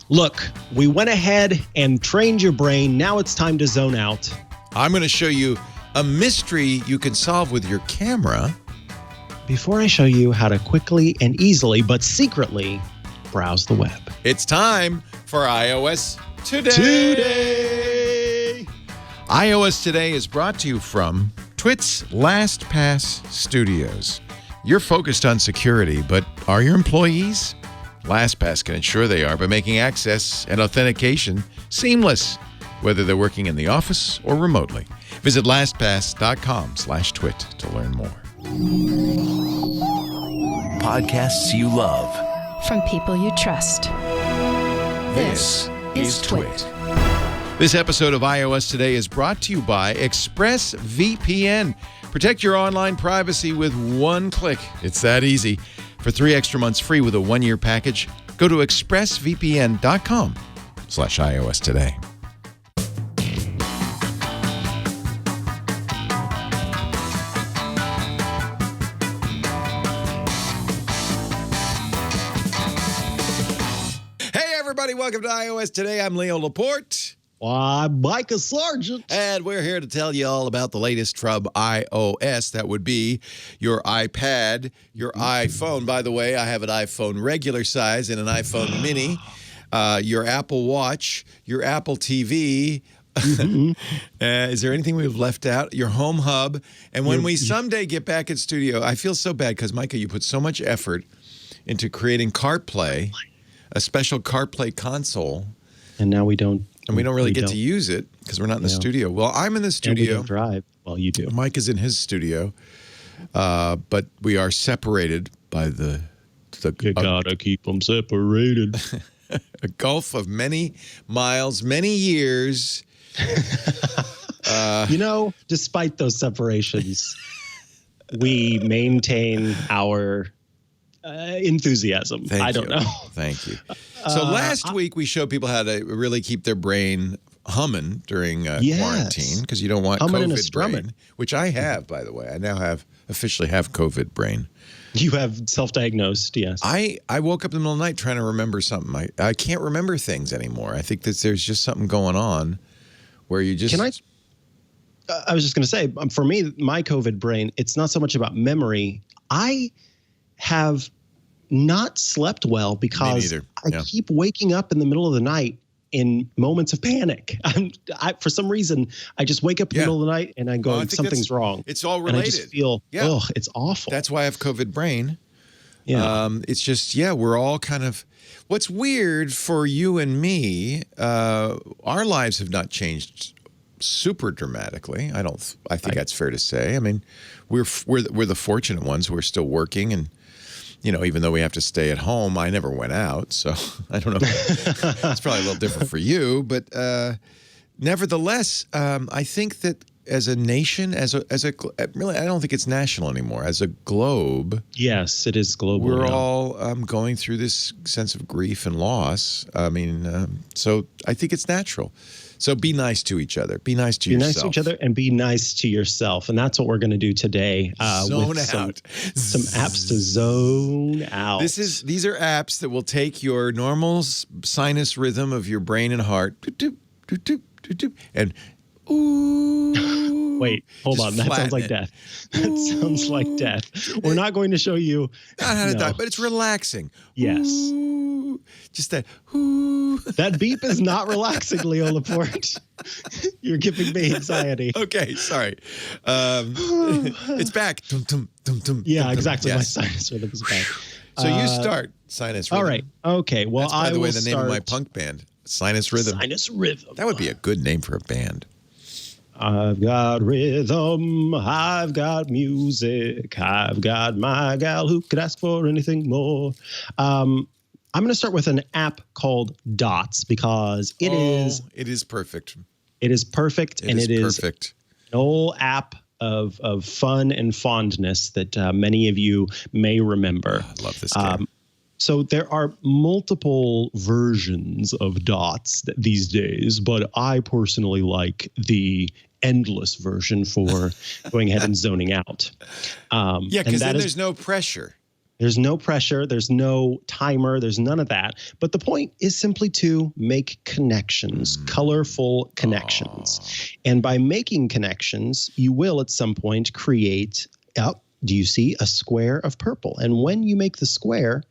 Look, we went ahead and trained your brain. Now it's time to zone out. I'm going to show you a mystery you can solve with your camera. Before I show you how to quickly and easily, but secretly, browse the web. It's time for iOS Today. iOS Today is brought to you from Twit's LastPass Studios. You're focused on security, but are your employees? LastPass can ensure they are by making access and authentication seamless, whether they're working in the office or remotely. Visit lastpass.com/twit to learn more. Podcasts you love. From people you trust. This is Twit. This episode of iOS Today is brought to you by ExpressVPN. Protect your online privacy with one click. It's that easy. For 3 extra months free with a 1-year package, go to expressvpn.com/iOS Today. Hey, everybody. Welcome to iOS Today. I'm Leo Laporte. Why, Mikah Sargent. And we're here to tell you all about the latest from iOS. That would be your iPad, your iPhone. By the way, I have an iPhone regular size and an iPhone mini, your Apple Watch, your Apple TV. Is there anything we've left out? Your home hub. And when we someday get back in studio, I feel so bad because, Mikah, you put so much effort into creating CarPlay, a special CarPlay console. And now we don't. And we don't really get to use it because we're not in the studio. Well, I'm in the studio. And we don't drive. Well, you do. Mike is in his studio. But we are separated by the you gotta keep them separated. a gulf of many miles, many years. Despite those separations, we maintain our enthusiasm. Thank I you. don't know. Thank you. So last week we showed people how to really keep their brain humming during quarantine because you don't want COVID brain, which I have, by the way. I now officially have COVID brain. You have self-diagnosed, yes. I woke up in the middle of the night trying to remember something. I can't remember things anymore. I think that there's just something going on where you just... I was just going to say, for me, my COVID brain, it's not so much about memory. I have not slept well because I keep waking up in the middle of the night in moments of panic. For some reason, I just wake up in the middle of the night and I go, something's wrong. It's all related. And I just feel, it's awful. That's why I have COVID brain. Yeah. It's just, we're all kind of, what's weird for you and me, our lives have not changed super dramatically. I think that's fair to say. I mean, we're the fortunate ones who are still working and, even though we have to stay at home, I never went out. So I don't know. It's probably a little different for you. But nevertheless, I think that as a nation, really, I don't think it's national anymore. As a globe. Yes, it is global. We're all going through this sense of grief and loss. I mean, so I think it's natural. So be nice to each other. Be nice to yourself. Be nice to each other and be nice to yourself. And that's what we're going to do today. Zone with out. Some apps to zone out. These are apps that will take your normal sinus rhythm of your brain and heart and ooh. Wait, hold on. That sounds like death. That sounds like death. We're not going to show you. Not how to die, but it's relaxing. Yes. Ooh. Just that. Ooh. That beep is not relaxing, Leo Laporte. You're giving me anxiety. Okay, sorry. It's back. Dum, dum, dum, dum, yeah, exactly. Yes. My sinus rhythm is back. So you start sinus rhythm. All right. Okay. Well, that's, by the way, the name of my punk band, Sinus Rhythm. Sinus Rhythm. That would be a good name for a band. I've got rhythm, I've got music, I've got my gal who could ask for anything more. I'm going to start with an app called Dots because it is perfect. It is perfect. It is an old app of fun and fondness that many of you may remember. I love this game. So there are multiple versions of Dots these days, but I personally like the endless version for going ahead and zoning out. Because then there's no pressure. There's no pressure. There's no timer. There's none of that. But the point is simply to make connections, colorful connections. And by making connections, you will at some point create, do you see a square of purple? And when you make the square,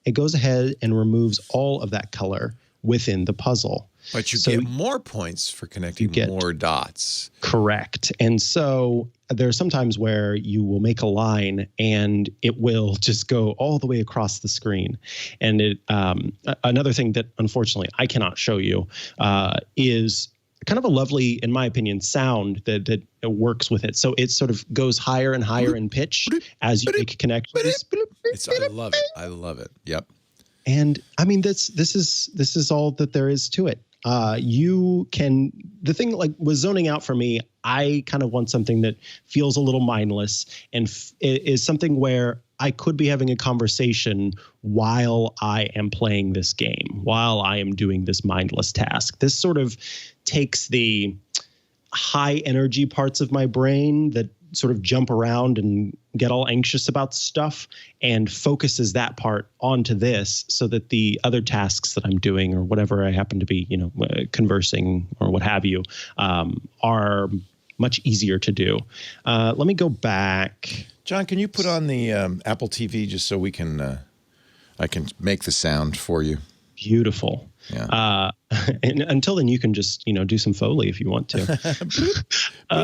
it goes ahead and removes all of that color within the puzzle. But you get more points for connecting more dots. Correct. And so there are some times where you will make a line and it will just go all the way across the screen. And it another thing that unfortunately I cannot show you is kind of a lovely, in my opinion, sound that works with it. So it sort of goes higher and higher in pitch as you make connections. I love it. I love it. Yep. And I mean, this is all that there is to it. The thing like with zoning out for me, I kind of want something that feels a little mindless and is something where I could be having a conversation while I am playing this game, while I am doing this mindless task. This sort of takes the high energy parts of my brain that sort of jump around and get all anxious about stuff and focuses that part onto this so that the other tasks that I'm doing or whatever I happen to be, conversing or what have you, are much easier to do. Let me go back. John, can you put on the Apple TV just so we can, I can make the sound for you? Beautiful. Yeah. And until then, you can just, do some Foley if you want to.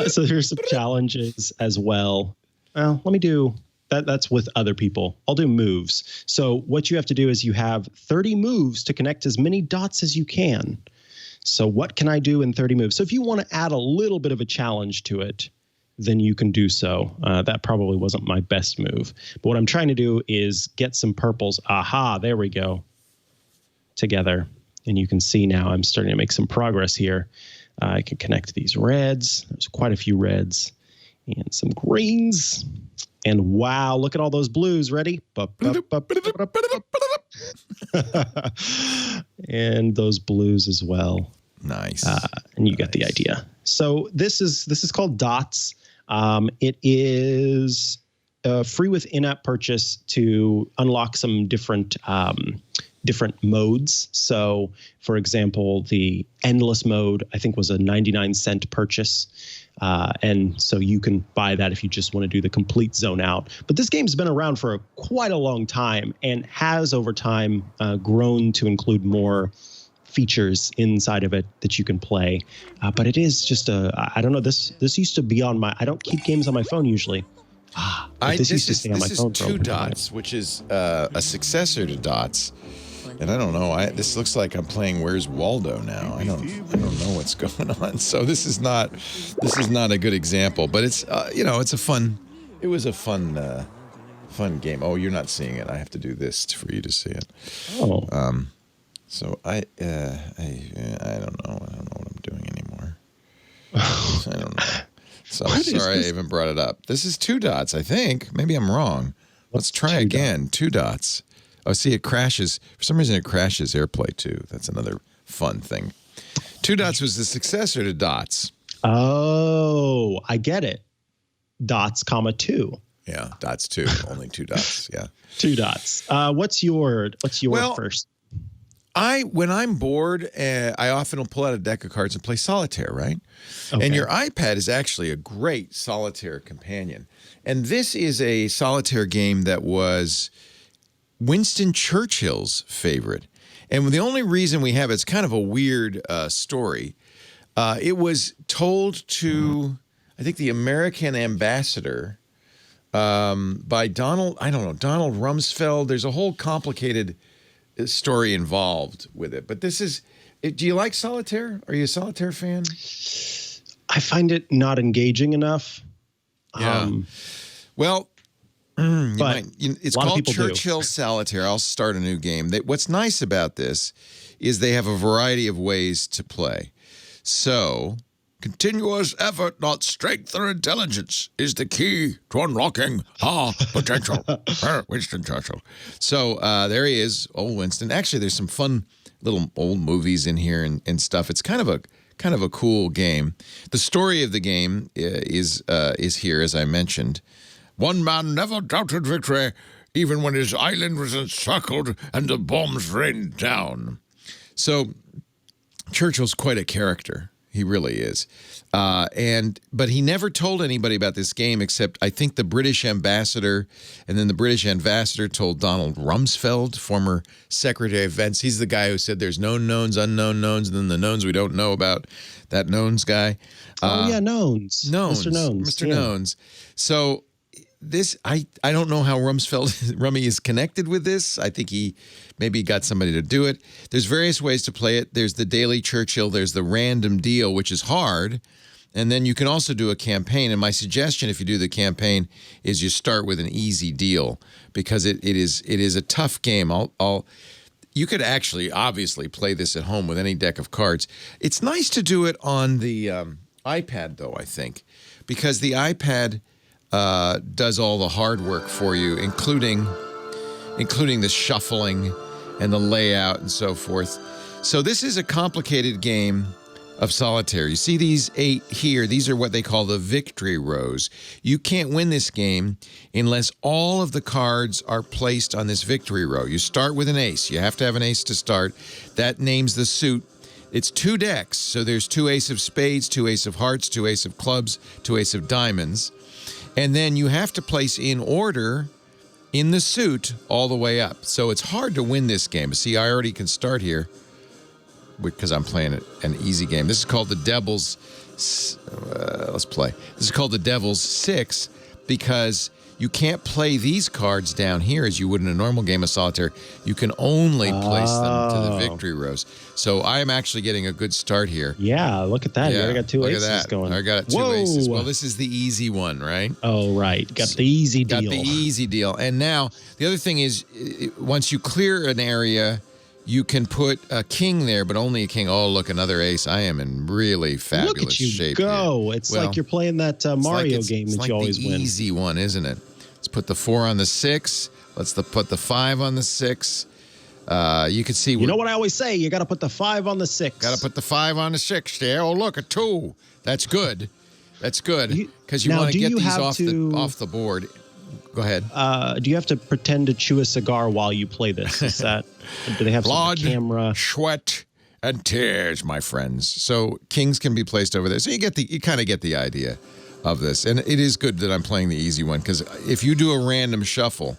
So there's some challenges as well. Well, let me do that. That's with other people. I'll do moves. So what you have to do is you have 30 moves to connect as many dots as you can. So what can I do in 30 moves? So if you want to add a little bit of a challenge to it, then you can do so. That probably wasn't my best move. But what I'm trying to do is get some purples. Aha, there we go. Together. And you can see now I'm starting to make some progress here. I can connect these reds. There's quite a few reds and some greens. And wow, look at all those blues. Ready? And those blues as well. Nice. And you get the idea. So this is called Dots. It is free with in-app purchase to unlock some different modes. So, for example, the endless mode, I think, was a 99-cent purchase. And so you can buy that if you just want to do the complete zone out. But this game's been around for quite a long time and has over time grown to include more features inside of it that you can play. But it is just I don't know, this used to be on I don't keep games on my phone usually. This is Two Dots, which is a successor to Dots. And I don't know. This looks like I'm playing Where's Waldo now. I don't know what's going on. So this is not a good example. But it's it's a fun. It was a fun game. Oh, you're not seeing it. I have to do this for you to see it. Oh. So I don't know. I don't know what I'm doing anymore. I don't know. So I'm sorry I even brought it up. This is Two Dots, I think. Maybe I'm wrong. Let's try again. Two Dots. Oh, see, it crashes. For some reason, it crashes AirPlay, too. That's another fun thing. Two Dots was the successor to Dots. Oh, I get it. Dots, comma, 2. Yeah, Dots 2. Only 2 dots, yeah. 2 dots. What's your first? When I'm bored, I often will pull out a deck of cards and play Solitaire, right? Okay. And your iPad is actually a great Solitaire companion. And this is a Solitaire game that was Winston Churchill's favorite. And the only reason we have it's kind of a weird story. It was told to, I think, the American ambassador by Donald Rumsfeld. There's a whole complicated story involved with it. But this is, do you like Solitaire? Are you a Solitaire fan? I find it not engaging enough. Yeah. It's called Churchill Solitaire. I'll start a new game. What's nice about this is they have a variety of ways to play. So, continuous effort, not strength or intelligence, is the key to unlocking our potential. Winston Churchill. So there he is, old Winston. Actually, there's some fun little old movies in here and stuff. It's kind of a cool game. The story of the game is here, as I mentioned. One man never doubted victory, even when his island was encircled and the bombs rained down. So Churchill's quite a character. He really is. But he never told anybody about this game except I think the British ambassador, and then the British ambassador told Donald Rumsfeld, former Secretary of Defense. He's the guy who said there's known knowns, unknown knowns, and then the knowns we don't know about. That knowns guy. Knowns. Mr. Knowns. Mr. Knowns. So this, I don't know how Rummy is connected with this. I think he maybe got somebody to do it. There's various ways to play it. There's the Daily Churchill. There's the Random Deal, which is hard. And then you can also do a campaign. And my suggestion, if you do the campaign, is you start with an easy deal because it is a tough game. You could actually, obviously, play this at home with any deck of cards. It's nice to do it on the iPad, though, I think, because the iPad does all the hard work for you, including the shuffling and the layout and so forth. So this is a complicated game of solitaire. You see these 8 here. These are what they call the victory rows. You can't win this game unless all of the cards are placed on this victory row. You start with an ace. You have to have an ace to start. That names the suit. It's 2 decks. So there's 2 ace of spades, 2 ace of hearts, 2 ace of clubs, 2 ace of diamonds. And then you have to place in order in the suit all the way up. So it's hard to win this game. See, I already can start here because I'm playing an easy game. This is called the Devil's. Let's play. This is called the Devil's 6 because you can't play these cards down here as you would in a normal game of solitaire. You can only place them to the victory rows. So I am actually getting a good start here. Yeah, look at that. Yeah, you already got 2 aces going. I got 2 aces. Well, this is the easy one, right? Oh, right. Got the easy deal. Got the easy deal. And now, the other thing is, once you clear an area, you can put a king there, but only a king. Oh, look, another ace. I am in really fabulous shape. Look at you go. Here. It's like you're playing that Mario game that you always win. It's the easy one, isn't it? Let's put the 4 on the 6. Let's put the 5 on the 6. You can see. You know what I always say? You got to put the 5 on the 6. Got to put the 5 on the 6 there. Oh, look, a 2. That's good. That's good because you want to get these off the board. Go ahead. Do you have to pretend to chew a cigar while you play this? Is that? Do they have blood, some camera? Sweat, and tears, my friends. So kings can be placed over there. So you kind of get the idea of this, and it is good that I'm playing the easy one because if you do a random shuffle,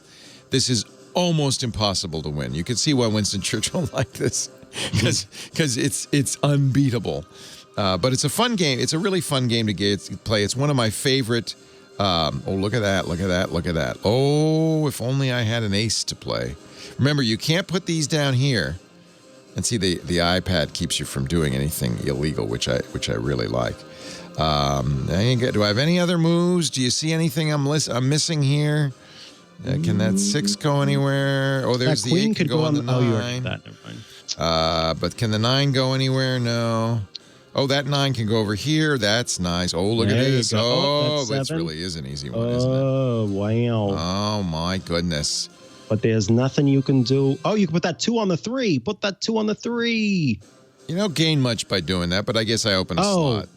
this is almost impossible to win. You can see why Winston Churchill liked this because it's unbeatable. But it's a fun game. It's a really fun game to play. It's one of my favorite. Oh, look at that. Look at that. Look at that. Oh, if only I had an ace to play. Remember, you can't put these down here. And see, the iPad keeps you from doing anything illegal, which I really like. Do I have any other moves? Do you see anything I'm missing here? Can that 6 go anywhere? Oh, there's that the 8 queen could go on the 9. Oh, you already did that. Never mind. But can the 9 go anywhere? No. Oh, that 9 can go over here. That's nice. Oh, look at this. Oh, this really is an easy one, isn't it? Oh, wow. Oh, my goodness. But there's nothing you can do. Oh, you can put that 2 on the 3. Put that 2 on the 3. You don't gain much by doing that, but I guess I open a slot.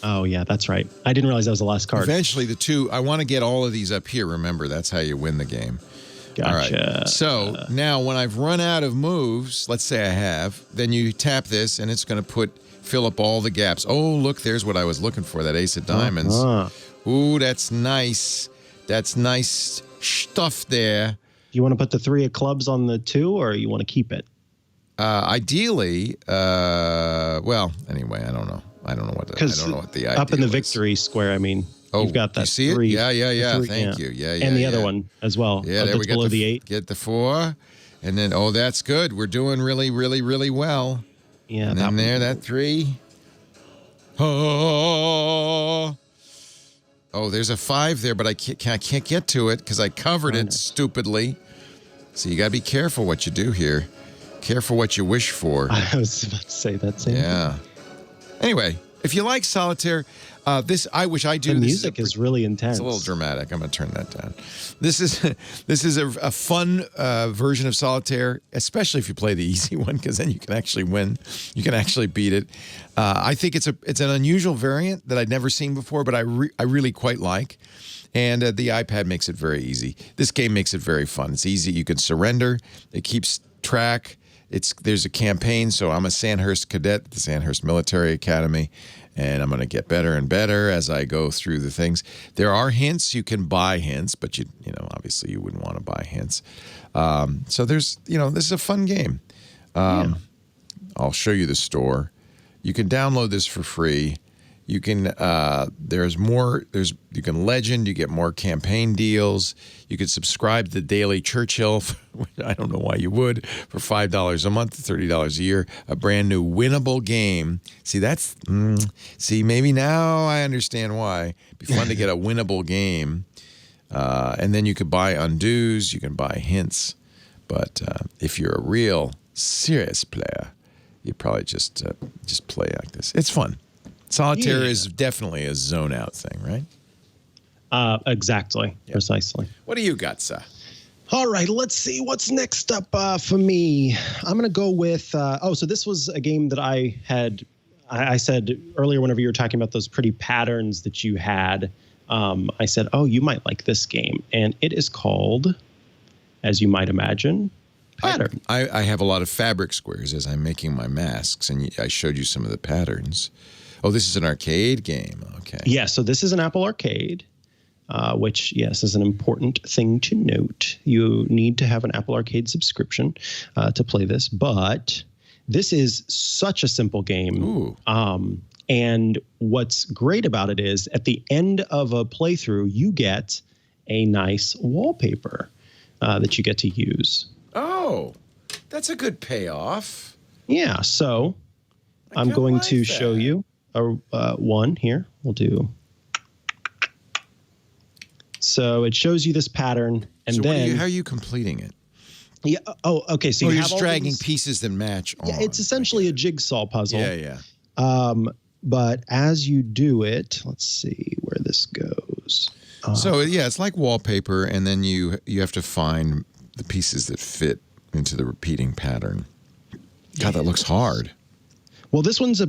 Oh, yeah, that's right. I didn't realize that was the last card. Eventually, the 2, I want to get all of these up here. Remember, that's how you win the game. Gotcha. All right. So now when I've run out of moves, let's say I have, then you tap this and it's going to fill up all the gaps. Oh, look, there's what I was looking for, that ace of diamonds. Ooh, that's nice. That's nice stuff there. Do you want to put the 3 of clubs on the 2 or you want to keep it? Ideally, well, anyway, I don't know. I don't know what the idea up in the victory square, I mean, you've got that you see 3. It? Yeah. Thank you. Yeah. And the other one as well. Yeah, there we got the 8. Get the 4. And then, that's good. We're doing really, really, really well. Yeah. And then that 3. Oh, there's a 5 there, but I can't get to it because I covered it stupidly. So you got to be careful what you do here. Careful what you wish for. I was about to say that same thing. Yeah. Anyway, If you like Solitaire, I wish I do. The music is really intense. It's a little dramatic. I'm going to turn that down. This is a fun version of Solitaire, especially if you play the easy one, because then you can actually win. You can actually beat it. I think it's an unusual variant that I'd never seen before, but I really quite like. And the iPad makes it very easy. This game makes it very fun. It's easy. You can surrender. It keeps track. There's a campaign, so I'm a Sandhurst cadet at the Sandhurst Military Academy, and I'm going to get better and better as I go through the things. There are hints. You can buy hints, but you know, obviously you wouldn't want to buy hints. So there's, this is a fun game. I'll show you the store. You can download this for free. You can you can legend, you get more campaign deals. You could subscribe to the Daily Churchill, which I don't know why you would, for $5 a month, $30 a year, a brand new winnable game. See, maybe now I understand why. It'd be fun to get a winnable game. And then you could buy undos, you can buy hints. But if you're a real serious player, you probably just play like this. It's fun. Solitaire is definitely a zone-out thing, right? Exactly. Yep. Precisely. What do you got, sir? All right, let's see what's next up for me. I'm going to go with, so this was a game that I said earlier whenever you were talking about those pretty patterns that you had, I said, oh, you might like this game. And it is called, as you might imagine, Pattern. I have a lot of fabric squares as I'm making my masks, and I showed you some of the patterns. Oh, this is an arcade game. Okay. Yeah, so this is an Apple Arcade, which, yes, is an important thing to note. You need to have an Apple Arcade subscription to play this, but this is such a simple game. Ooh. And what's great about it is at the end of a playthrough, you get a nice wallpaper that you get to use. Oh, that's a good payoff. Yeah, so I'm going to show you one here. We'll do. So it shows you this pattern, and then how are you completing it? Yeah. Oh, okay. So you're just dragging pieces that match. Yeah, it's essentially a jigsaw puzzle. Yeah. But as you do it, let's see where this goes. So it's like wallpaper, and then you have to find the pieces that fit into the repeating pattern. God, that looks hard. Well, this one's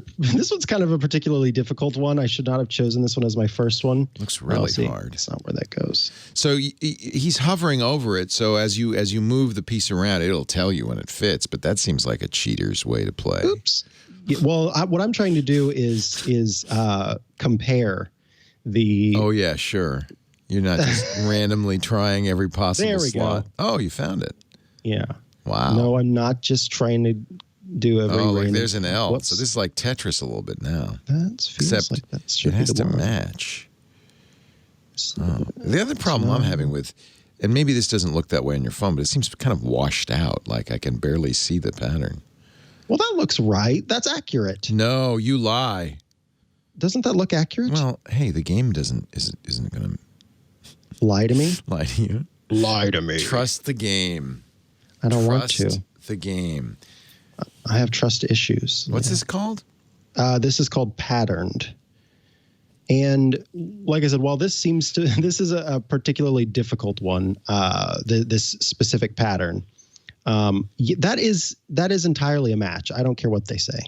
kind of a particularly difficult one. I should not have chosen this one as my first one. Looks really hard. That's not where that goes. So he's hovering over it. So as you move the piece around, it'll tell you when it fits. But that seems like a cheater's way to play. Oops. Yeah, well, what I'm trying to do is compare the. Oh yeah, sure. You're not just randomly trying every possible slot. Go. Oh, you found it. Yeah. Wow. No, I'm not just trying to do every. Oh, look, there's an L. Whoops. So this is like Tetris a little bit now. Except like that should it has to match. So, the other problem I'm having with, and maybe this doesn't look that way on your phone, but it seems kind of washed out. Like I can barely see the pattern. Well, that looks right. That's accurate. No, you lie. Doesn't that look accurate? Well, hey, the game isn't going to lie to me. Lie to you. Lie to me. Trust the game. I don't want to. Trust the game. I have trust issues. What's this called? This is called Patterned. And like I said, while this is a particularly difficult one, this specific pattern, that is entirely a match. I don't care what they say.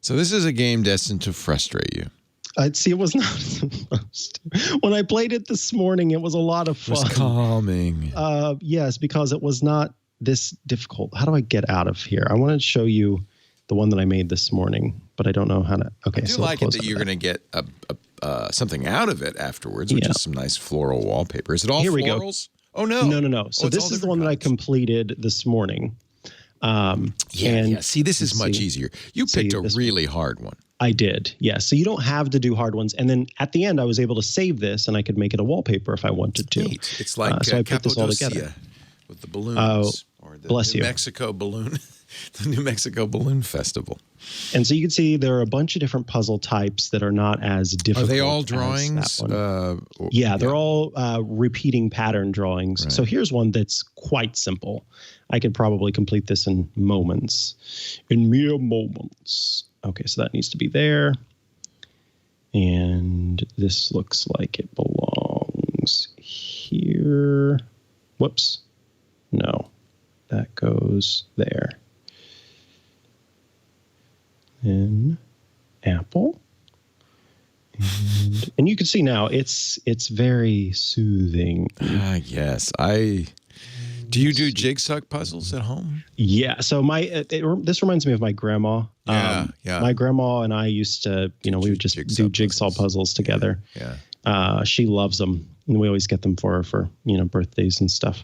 So this is a game destined to frustrate you. See, it was not supposed to. When I played it this morning, it was a lot of fun. It was calming. Yes, because it was not this difficult. How do I get out of here? I want to show you the one that I made this morning, but I don't know how to. Okay, I do like it that you're going to get something out of it afterwards, which is some nice floral wallpaper. Is it all florals? Oh, no. No. So this is the one that I completed this morning. Yeah. See, this is much easier. You picked a really hard one. I did, yes. So you don't have to do hard ones. And then at the end, I was able to save this, and I could make it a wallpaper if I wanted to. Neat. It's like so I put this all together with the balloons. Or the bless New you. Mexico balloon, the New Mexico Balloon Festival. And so you can see there are a bunch of different puzzle types that are not as difficult. Are they all drawings? They're all repeating pattern drawings. Right. So here's one that's quite simple. I could probably complete this in moments, in mere moments. Okay, so that needs to be there. And this looks like it belongs here. Whoops. No, that goes there. Then Apple. And you can see now it's very soothing. Yes. Do you do jigsaw puzzles at home? Yeah. So this reminds me of my grandma. Yeah. My grandma and I used to, we would just do jigsaw puzzles together. Yeah. She loves them, and we always get them for her for birthdays and stuff.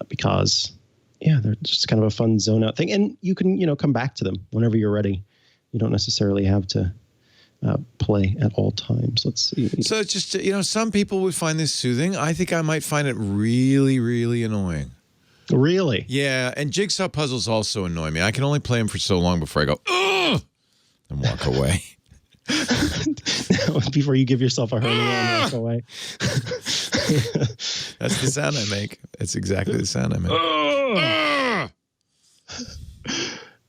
Because they're just kind of a fun zone out thing, and you can come back to them whenever you're ready. You don't necessarily have to play at all times. Let's see. So it's just, some people would find this soothing. I think I might find it really, really annoying. Really? Yeah, and jigsaw puzzles also annoy me. I can only play them for so long before I go, ugh, and walk away. Before you give yourself a hernia and walk away. That's the sound I make. It's exactly the sound I make.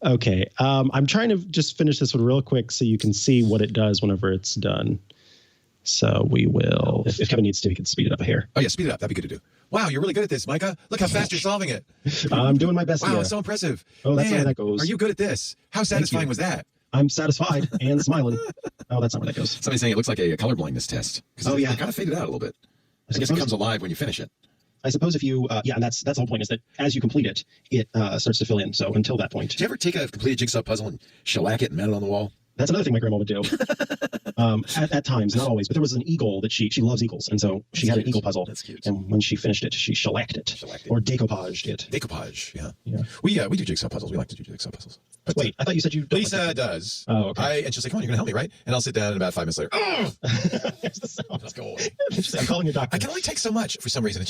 Okay. I'm trying to just finish this one real quick so you can see what it does whenever it's done. So we will, if Kevin needs to, he can speed it up here. Oh, yeah, speed it up. That'd be good to do. Wow, you're really good at this, Mikah. Look how fast you're solving it. I'm doing my best. Wow, it's so impressive. Oh, that's how that goes. Are you good at this? How satisfying was that? I'm satisfied and smiling. Oh, that's not where that goes. Somebody's saying it looks like a color blindness test. Oh, yeah. It kind of faded out a little bit. I guess it comes alive when you finish it. I suppose if you, and that's the whole point, is that as you complete it, it starts to fill in. So until that point. Did you ever take a completed jigsaw puzzle and shellac it and mount it on the wall? That's another thing my grandma would do. At times, not always, but there was an eagle that she loves eagles, and so she had an eagle puzzle. That's cute. And when she finished it, she shellacked it. Or decoupaged it. Decoupage, yeah. We do jigsaw puzzles. We like to do jigsaw puzzles. But wait, I thought you said you. Lisa does. Oh, okay. And she'll say, "Come on, you're gonna help me, right?" And I'll sit down, and about 5 minutes later, There's the sound. let's go away. I'm calling your doctor. I can only take so much for some reason.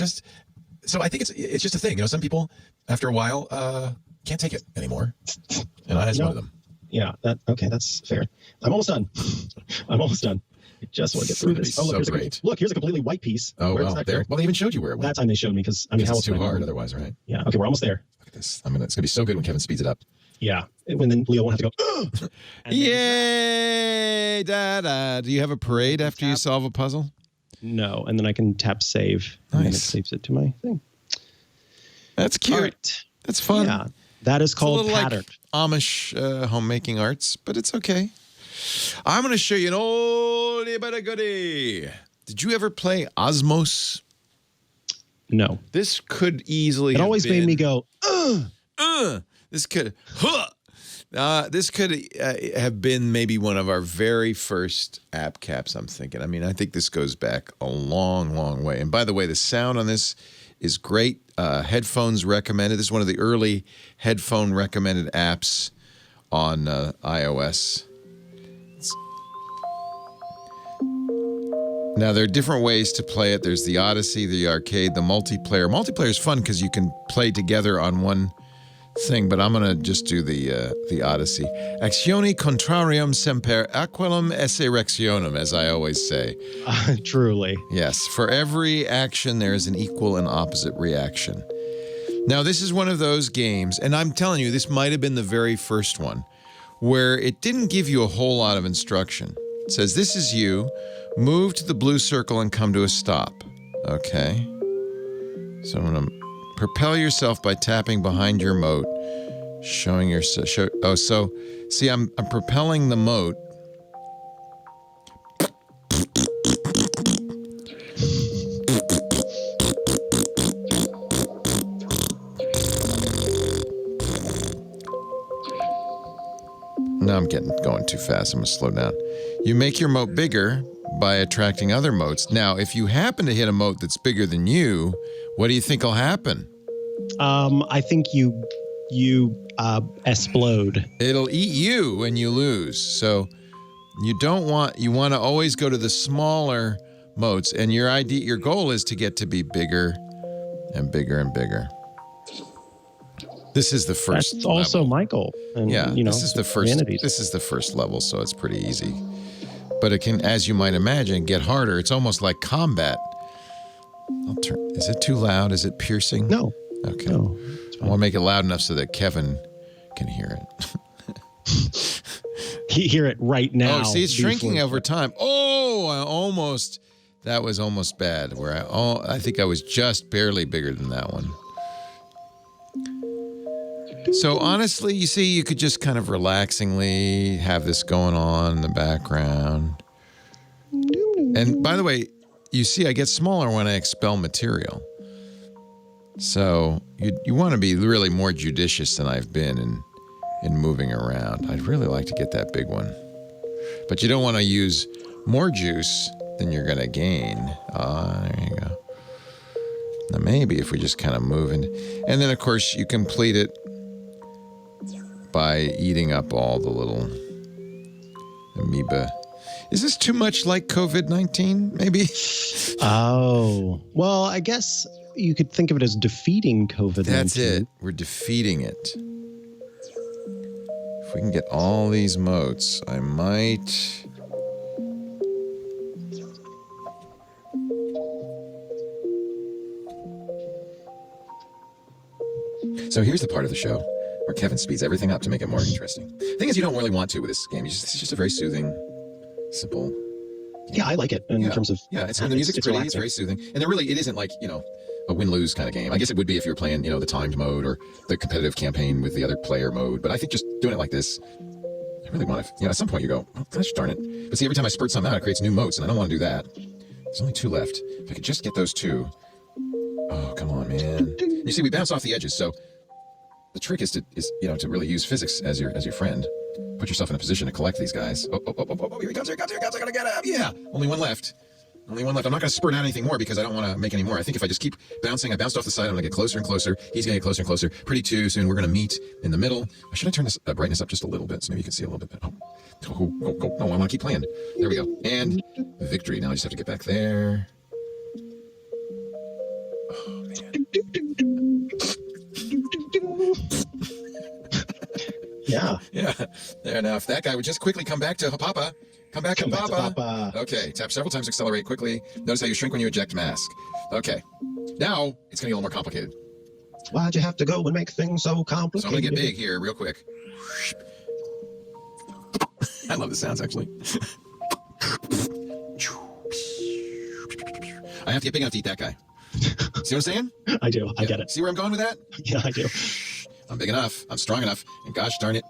So I think it's just a thing. Some people after a while can't take it anymore, and I was one of them. Yeah. That's fair. I'm almost done. I just want to get through this. Oh, look, here's a completely white piece. Oh, well, there. Well, they even showed you where it went. That time they showed me because how it's too hard otherwise, right? Yeah. Okay, we're almost there. Look at this. It's gonna be so good when Kevin speeds it up. Yeah. And then Leo won't have to go. Yay, da. Do you have a parade after you solve a puzzle? No, and then I can tap save. Nice. And then it saves it to my thing. That's cute. Right. That's fun. Yeah. That is called pattern. Like Amish homemaking arts, but it's okay. I'm going to show you an oldie but a goodie. Did you ever play Osmos? No. This could easily. It always made me go. This could. This could have been maybe one of our very first app caps, I'm thinking. I mean, I think this goes back a long, long way. And by the way, the sound on this is great. Headphones recommended. This is one of the early headphone recommended apps on iOS. Now, there are different ways to play it. There's the Odyssey, the arcade, the multiplayer. Multiplayer is fun because you can play together on one thing, but I'm going to just do the Odyssey. Actioni contrarium semper aquilum esse rectionem, as I always say. Truly. Yes, for every action, there is an equal and opposite reaction. Now, this is one of those games, and I'm telling you, this might have been the very first one, where it didn't give you a whole lot of instruction. It says, this is you. Move to the blue circle and come to a stop. Okay. So I'm going to propel yourself by tapping behind your moat, showing your see, I'm propelling the moat. Now I'm going too fast. I'm going to slow down. You make your moat bigger by attracting other moats. Now, if you happen to hit a moat that's bigger than you, what do you think will happen? I think you explode. It'll eat you and you lose. So you want to always go to the smaller moats, and your goal is to get to be bigger and bigger and bigger. This is the first. That's also level. my goal. And, this is the first. Humanities. This is the first level, so it's pretty easy. But it can, as you might imagine, get harder. It's almost like combat. I'll turn. Is it too loud? Is it piercing? No. Okay. No, I want to make it loud enough so that Kevin can hear it. hear it right now. Oh, see, it's shrinking over time. Oh, that was almost bad. Where I think I was just barely bigger than that one. So honestly, you see, you could just kind of relaxingly have this going on in the background. And by the way, you see, I get smaller when I expel material. So you want to be really more judicious than I've been in moving around. I'd really like to get that big one. But you don't want to use more juice than you're going to gain. There you go. Now maybe if we just kind of move in. And then, of course, you complete it by eating up all the little amoeba. Is this too much like COVID-19, maybe? Oh, well, I guess you could think of it as defeating COVID-19. That's it. We're defeating it. If we can get all these motes, I might... So here's the part of the show where Kevin speeds everything up to make it more interesting. The thing is, you don't really want to with this game. It's just a very soothing, simple game. Yeah, I like it in terms of... Yeah, and the music's pretty, it's very soothing. And it isn't like, a win-lose kind of game. I guess it would be if you were playing, the timed mode or the competitive campaign with the other player mode. But I think just doing it like this, I really want to, at some point you go, oh, gosh darn it. But see, every time I spurt something out, it creates new motes, and I don't want to do that. There's only 2 left. If I could just get those 2. Oh, come on, man. You see, we bounce off the edges, so the trick is to really use physics as your friend. Put yourself in a position to collect these guys. Oh, here he comes, I gotta get him. Yeah, only one left. I'm not going to spurt out anything more because I don't want to make any more. I think if I just keep bouncing, I bounced off the side, I'm going to get closer and closer. He's going to get closer and closer. Pretty soon, we're going to meet in the middle. Should I turn this brightness up just a little bit so maybe you can see a little bit better? No, I want to keep playing. There we go. And victory. Now I just have to get back there. Oh, man. Yeah. There, now, if that guy would just quickly come back to Papa. Come back to Papa. Okay, tap several times to accelerate quickly. Notice how you shrink when you eject mask. Okay. Now, it's going to get a little more complicated. Why'd you have to go and make things so complicated? So I'm going to get big here real quick. I love the sounds, actually. I have to get big enough to eat that guy. See what I'm saying? I do. I get it. See where I'm going with that? Yeah, I do. I'm big enough. I'm strong enough. And gosh darn it.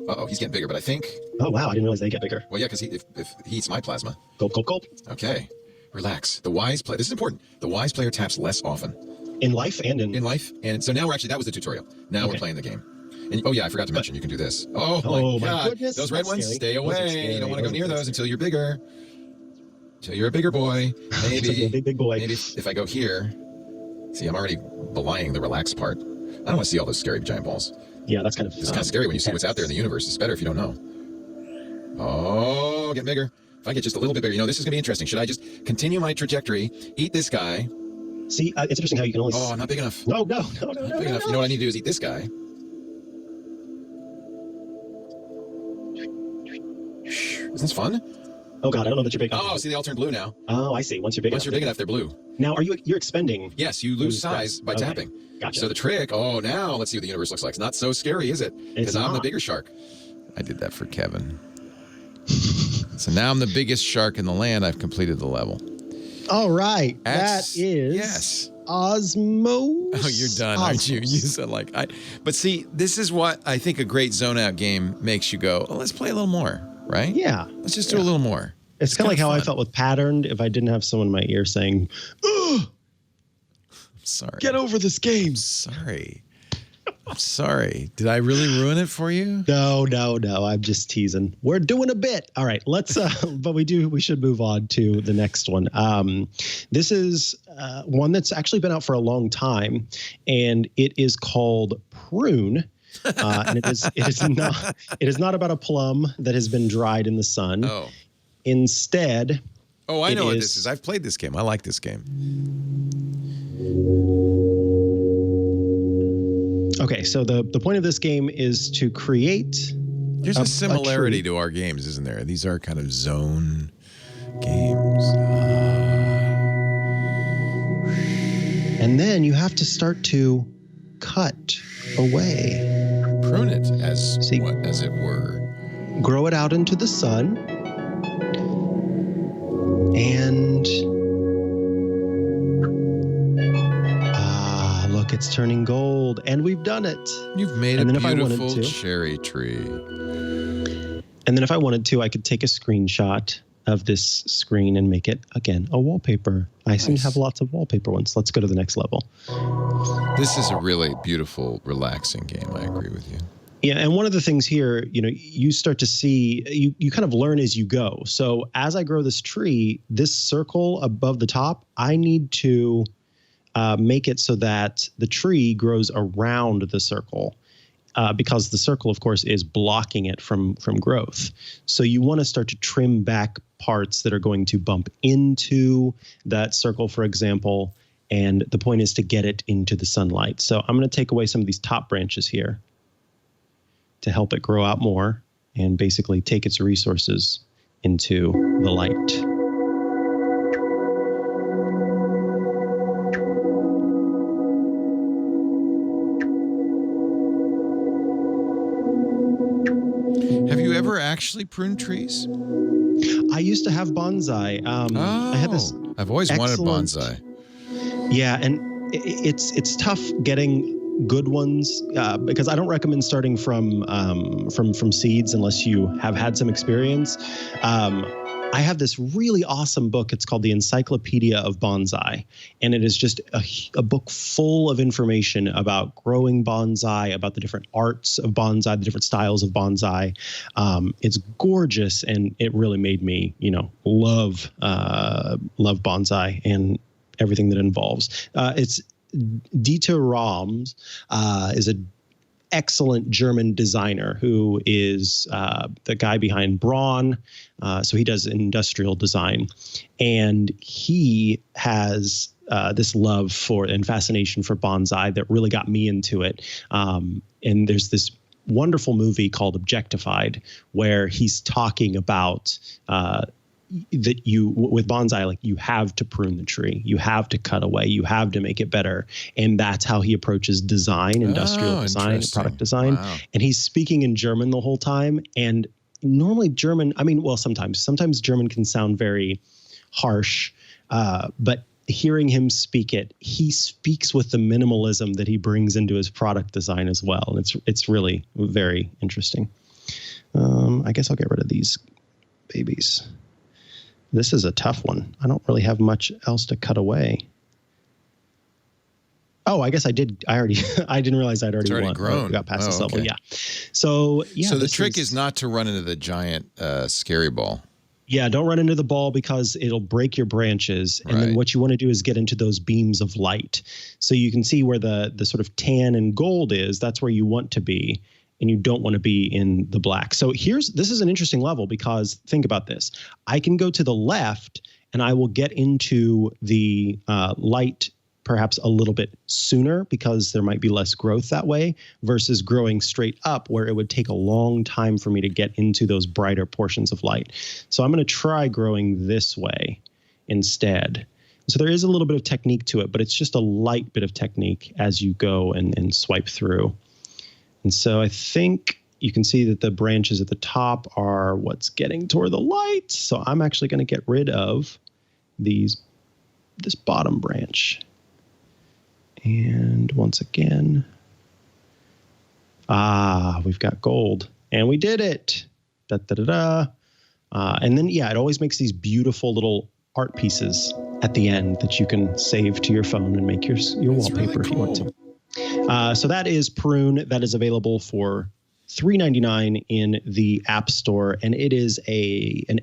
Uh-oh, he's getting bigger, but I think... Oh, wow. I didn't realize they get bigger. Well, yeah, because if he eats my plasma... Gulp, gulp, gulp. Okay. Relax. The wise player... This is important. The wise player taps less often. In life and in... In life. And so now we're actually... That was the tutorial. Now we're playing the game. And, oh, yeah, I forgot to mention. You can do this. Oh, my God. Goodness. Those red ones, scary. stay away. You don't want to go near those until you're bigger. Until you're a bigger boy. Maybe... big boy. Maybe if I go here... See, I'm already belying the relaxed part. I don't want to see all those scary giant balls. Yeah, that's kind of... It's kind of scary when you see what's out there in the universe. It's better if you don't know. Oh, getting bigger. If I get just a little bit bigger, this is going to be interesting. Should I just continue my trajectory, eat this guy? See, it's interesting how you can only... Oh, not big enough. No. Not big enough. You know what I need to do is eat this guy. Isn't this fun? Oh, God, I don't know that you're big enough. Oh, see, they all turn blue now. Oh, I see. Once you're big enough, they're blue. Now, you're expending? Yes, you lose size by tapping. Gotcha. So the trick, now let's see what the universe looks like. It's not so scary, is it? Because I'm the bigger shark. I did that for Kevin. So now I'm the biggest shark in the land. I've completed the level. All right. That is Osmos. Oh, you're done, aren't you? You said but see, this is what I think a great zone out game makes you go, let's play a little more, right? Yeah. Let's just do a little more. It's kind of like how I felt with Patterned if I didn't have someone in my ear saying, ugh! Sorry. Get over this game. I'm sorry. Did I really ruin it for you? No. I'm just teasing. We're doing a bit. All right, let's, but we should move on to the next one. This is one that's actually been out for a long time, and it is called Prune. And it is not about a plum that has been dried in the sun. Oh. Instead. Oh, I know what this is. I've played this game. I like this game. Okay, so the point of this game is to create... There's a similarity to our games, isn't there? These are kind of zone games. And then you have to start to cut away. Prune it, as it were. grow it out into the sun. And look, it's turning gold, and we've done it. You've made a beautiful cherry tree. And then if I wanted to, I could take a screenshot of this screen and make it, again, a wallpaper. I seem to have lots of wallpaper ones. Let's go to the next level. This is a really beautiful, relaxing game. I agree with you. Yeah, and one of the things here, you start to see, you kind of learn as you go. So as I grow this tree, this circle above the top, I need to make it so that the tree grows around the circle. Because the circle, of course, is blocking it from growth. So you want to start to trim back parts that are going to bump into that circle, for example. And the point is to get it into the sunlight. So I'm going to take away some of these top branches here to help it grow out more and basically take its resources into the light. Actually prune trees? I used to have bonsai. I had this. I've always wanted bonsai. Yeah, and it's tough getting good ones because I don't recommend starting from seeds unless you have had some experience. I have this really awesome book. It's called The Encyclopedia of Bonsai. And it is just a book full of information about growing bonsai, about the different arts of bonsai, the different styles of bonsai. It's gorgeous. And it really made me, love bonsai and everything that it involves. It's Dieter Rams is a excellent German designer who is the guy behind Braun. So he does industrial design. And he has this love for and fascination for bonsai that really got me into it. And there's this wonderful movie called Objectified where he's talking about that with bonsai, like you have to prune the tree, you have to cut away, you have to make it better. And that's how he approaches design, industrial design, product design. Wow. And he's speaking in German the whole time. And normally German, sometimes German can sound very harsh, but hearing him speak it, he speaks with the minimalism that he brings into his product design as well. And it's really very interesting. I guess I'll get rid of these babies. This is a tough one. I don't really have much else to cut away. Oh, I guess I did. I didn't realize I'd already grown. Got past this level. Yeah. So the trick is not to run into the giant scary ball. Yeah, don't run into the ball because it'll break your branches. And then what you want to do is get into those beams of light. So you can see where the sort of tan and gold is. That's where you want to be. And you don't want to be in the black. So this is an interesting level because think about this. I can go to the left and I will get into the light perhaps a little bit sooner because there might be less growth that way versus growing straight up where it would take a long time for me to get into those brighter portions of light. So I'm going to try growing this way instead. So there is a little bit of technique to it, but it's just a light bit of technique as you go and swipe through. And so I think you can see that the branches at the top are what's getting toward the light. So I'm actually going to get rid of this bottom branch. And once again, we've got gold. And we did it. And then, it always makes these beautiful little art pieces at the end that you can save to your phone and make your wallpaper really cool. If you want to. So that is Prune. That is available for $3.99 in the App Store, and it is an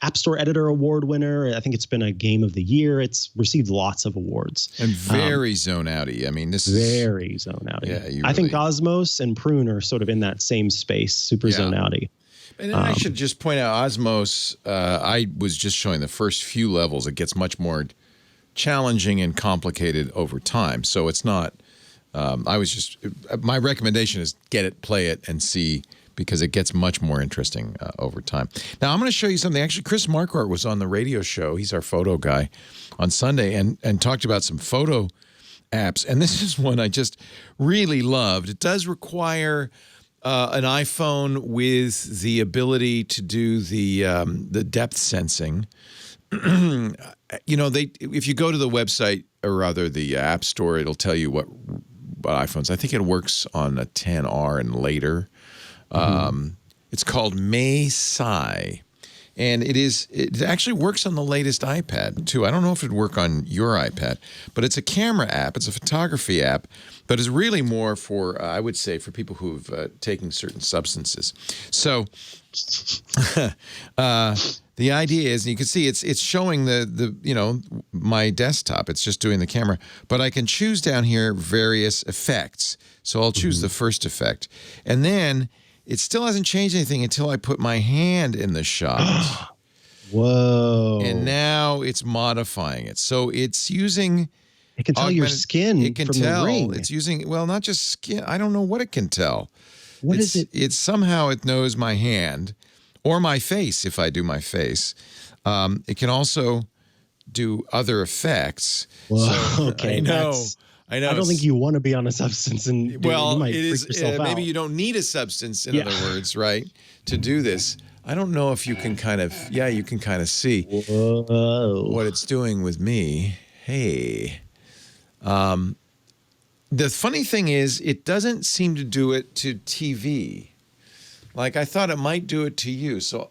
App Store Editor Award winner. I think it's been a Game of the Year. It's received lots of awards and very zone outy. I mean, this is very zone outy. Yeah, I think Osmos and Prune are sort of in that same space, super zone outy. And then I should just point out Osmos. I was just showing the first few levels. It gets much more challenging and complicated over time. So it's not, my recommendation is get it, play it, and see, because it gets much more interesting over time. Now, I'm going to show you something. Actually, Chris Marquardt was on the radio show. He's our photo guy on Sunday and talked about some photo apps. And this is one I just really loved. It does require an iPhone with the ability to do the depth sensing. You know, if you go to the website, or rather the App Store, it'll tell you what iPhones. I think it works on a 10R and later. It's called MEISAI. And it actually works on the latest iPad, too. I don't know if it'd work on your iPad, but it's a camera app. It's a photography app, but it's really more for, I would say, for people who've taken certain substances. So the idea is, and you can see it's showing the my desktop. It's just doing the camera, but I can choose down here various effects. So I'll choose the first effect, and then it still hasn't changed anything until I put my hand in the shot. Whoa. And now it's modifying it. So it's using... It can tell your skin it can from tell. the ring. It's using, well, not just skin. I don't know what it can tell. What is it? It's somehow it knows my hand or my face if I do my face. It can also do other effects. Whoa, so, okay. I know. I don't think you want to be on a substance, and you might freak yourself out. Maybe you don't need a substance, in other words, right, to do this. I don't know if you can kind of, you can kind of see what it's doing with me. Hey. The funny thing is, it doesn't seem to do it to TV. Like, I thought it might do it to you. So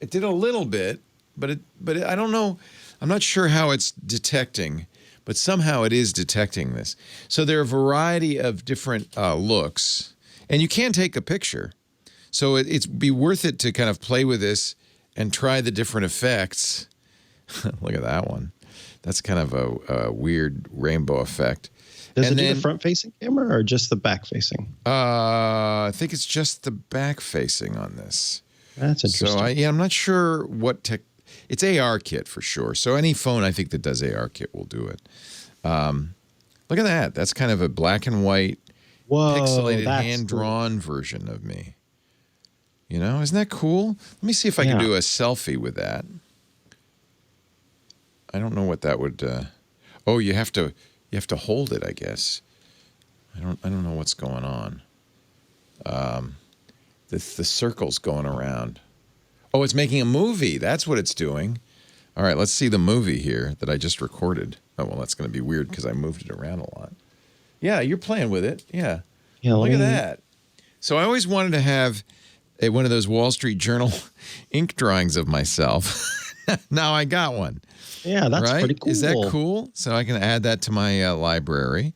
it did a little bit, but I don't know. I'm not sure how it's detecting. But somehow it is detecting this. So there are a variety of different looks. And you can take a picture. So it'd be worth it to kind of play with this and try the different effects. Look at that one. That's kind of a weird rainbow effect. Does it do the front-facing camera or just the back-facing? I think it's just the back-facing on this. That's interesting. So I'm not sure what tech. It's ARKit for sure. So any phone I think that does ARKit will do it. Look at that. That's kind of a black and white, pixelated, hand-drawn version of me. You know, isn't that cool? Let me see if I can do a selfie with that. I don't know what that would. Oh, you have to hold it, I guess. I don't know what's going on. The circle's going around. Oh, it's making a movie. That's what it's doing. All right, let's see the movie here that I just recorded. Oh, well, that's going to be weird because I moved it around a lot. Yeah, you're playing with it. Yeah. Look at that. So I always wanted to have one of those Wall Street Journal ink drawings of myself. Now I got one. Yeah, that's pretty cool. Is that cool? So I can add that to my library.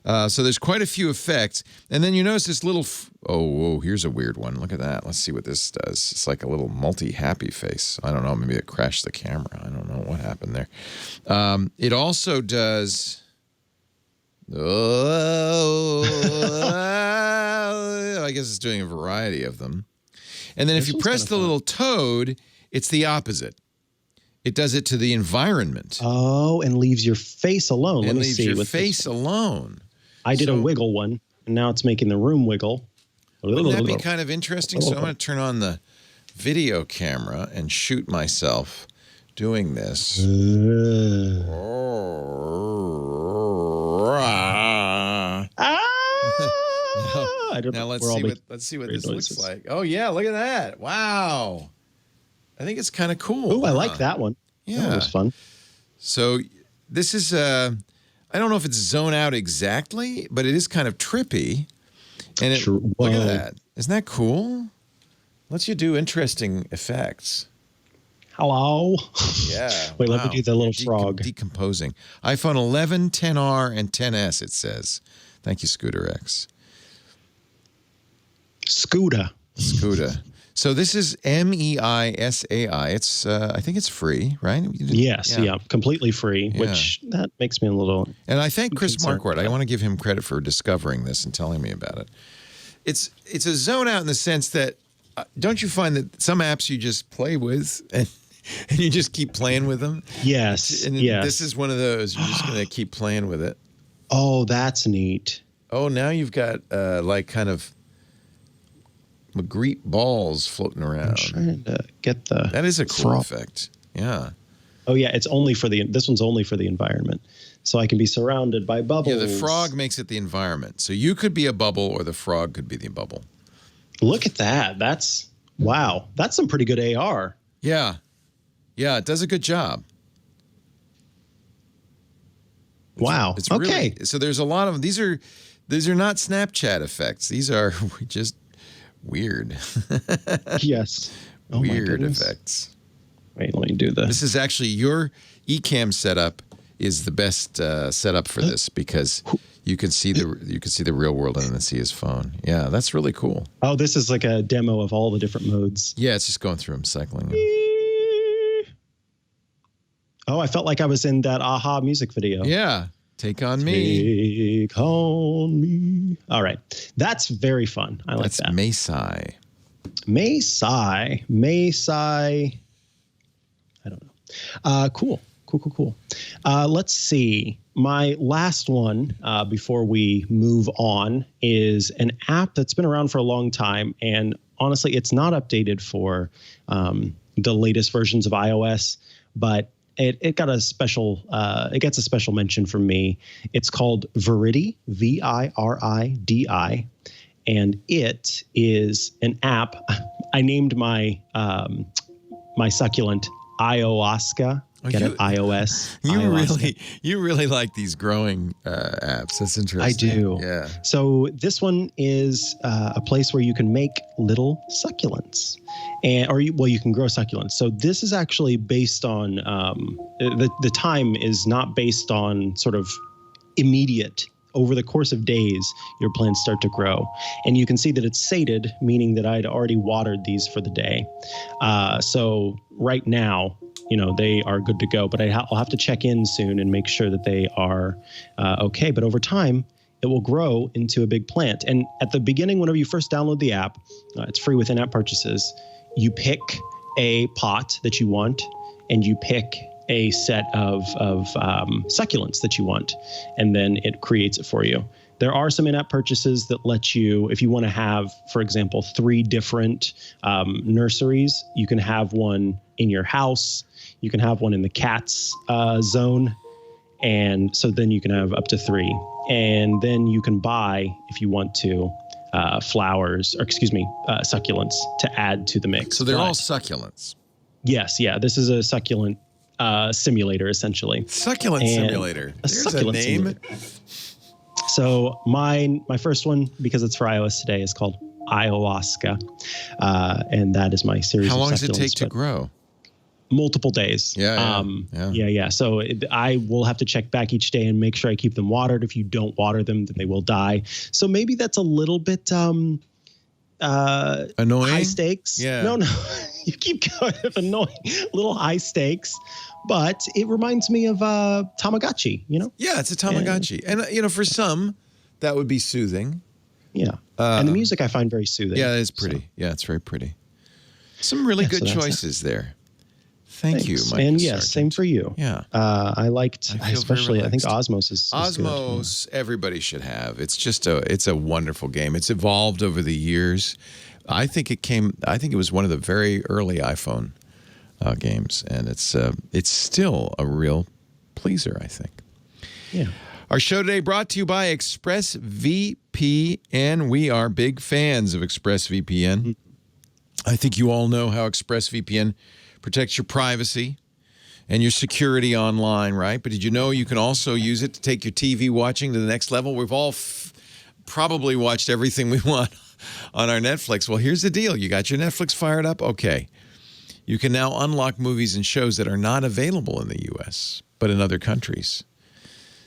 So there's quite a few effects. And then you notice this little... whoa, here's a weird one. Look at that. Let's see what this does. It's like a little multi-happy face. I don't know. Maybe it crashed the camera. I don't know what happened there. It also does... I guess it's doing a variety of them. And then if you press the little toad, it's the opposite. It does it to the environment. Oh, and leaves your face alone. Let me see. Leaves your face alone. I did a wiggle one, and now it's making the room wiggle. Wouldn't that be kind of interesting? So I'm going to turn on the video camera and shoot myself doing this. Now let's see what this looks like. Oh yeah, look at that! Wow, I think it's kind of cool. Oh, I like that one. Yeah, that was fun. So this is I don't know if it's zone out exactly, but it is kind of trippy. And look at that! Isn't that cool? Lets you do interesting effects. Hello. Yeah. Wait, let me do the little frog. Decomposing. iPhone 11, 10R, and 10S, it says. Thank you, Scooter X. Scooter. So this is MEISAI. It's I think it's free, right? Yes, yeah, completely free, which that makes me a little... And I thank Chris Marquardt. I want to give him credit for discovering this and telling me about it. It's a zone out in the sense that, don't you find that some apps you just play with and you just keep playing with them? Yes, and this is one of those. You're just going to keep playing with it. Oh, that's neat. Oh, now you've got like kind of Magritte balls floating around. I'm trying to get the... That is a cool effect. Yeah. Oh, yeah. It's only for this one's only for the environment. So I can be surrounded by bubbles. Yeah, the frog makes it the environment. So you could be a bubble or the frog could be the bubble. Look at that. Wow. That's some pretty good AR. Yeah. Yeah, it does a good job. Wow. It's okay. Really, so there's a lot of them. These are not Snapchat effects. These are just weird. Yes. Oh, weird effects. Wait, let me do this. This is actually your Ecamm setup is the best setup for this because you can see the real world and then see his phone. Yeah, that's really cool. Oh, this is like a demo of all the different modes. Yeah, it's just going through them, cycling them. Oh, I felt like I was in that Aha music video. Yeah. Take on me. Take on me. All right. That's very fun. I like that. That's MEISAI. MEISAI. I don't know. Cool. Let's see. My last one before we move on is an app that's been around for a long time. And honestly, it's not updated for the latest versions of iOS, but it got a special it gets a special mention from me. It's called Viridi, Viridi, and it is an app. I named my my succulent Ayahuasca. Get it? iOS. You really like these growing apps. That's interesting. I do. Yeah. So this one is a place where you can make little succulents, you can grow succulents. So this is actually based on the time is not based on sort of immediate. Over the course of days, your plants start to grow. And you can see that it's sated, meaning that I'd already watered these for the day. So right now, they are good to go. But I'll have to check in soon and make sure that they are okay. But over time, it will grow into a big plant. And at the beginning, whenever you first download the app, it's free with in-app purchases. You pick a pot that you want, and you pick a set of succulents that you want, and then it creates it for you. There are some in-app purchases that let you, if you want to have, for example, 3 different nurseries, you can have one in your house, you can have one in the cats zone, and so then you can have up to 3. And then you can buy, if you want to, succulents to add to the mix. So they're all succulents. Yes, yeah. This is a succulent simulator, essentially. Succulent simulator. There's a name. Simulator. So my first one, because it's for iOS today, is called Ayahuasca, and that is my series. How of long does it take to grow? Multiple days. Yeah. So I will have to check back each day and make sure I keep them watered. If you don't water them, then they will die. So maybe that's a little bit annoying. High stakes. Yeah. No. You keep going with annoying. Little high stakes. But it reminds me of Tamagotchi, Yeah, it's a Tamagotchi. And, for some, that would be soothing. Yeah. And the music I find very soothing. Yeah, it's pretty. So. Yeah, it's very pretty. Some really good choices there. Thanks. You, Mikah. And yes, Sargent. same for you. Yeah. I think Osmos is Osmos, good. Everybody should have. It's a wonderful game. It's evolved over the years. I think it was one of the very early iPhone games, and it's still a real pleaser, I think. Yeah. Our show today brought to you by ExpressVPN. We are big fans of ExpressVPN. Mm-hmm. I think you all know how ExpressVPN protects your privacy and your security online, right? But did you know you can also use it to take your TV watching to the next level? We've all probably watched everything we want on our Netflix. Well, here's the deal. You got your Netflix fired up? Okay. You can now unlock movies and shows that are not available in the U.S., but in other countries.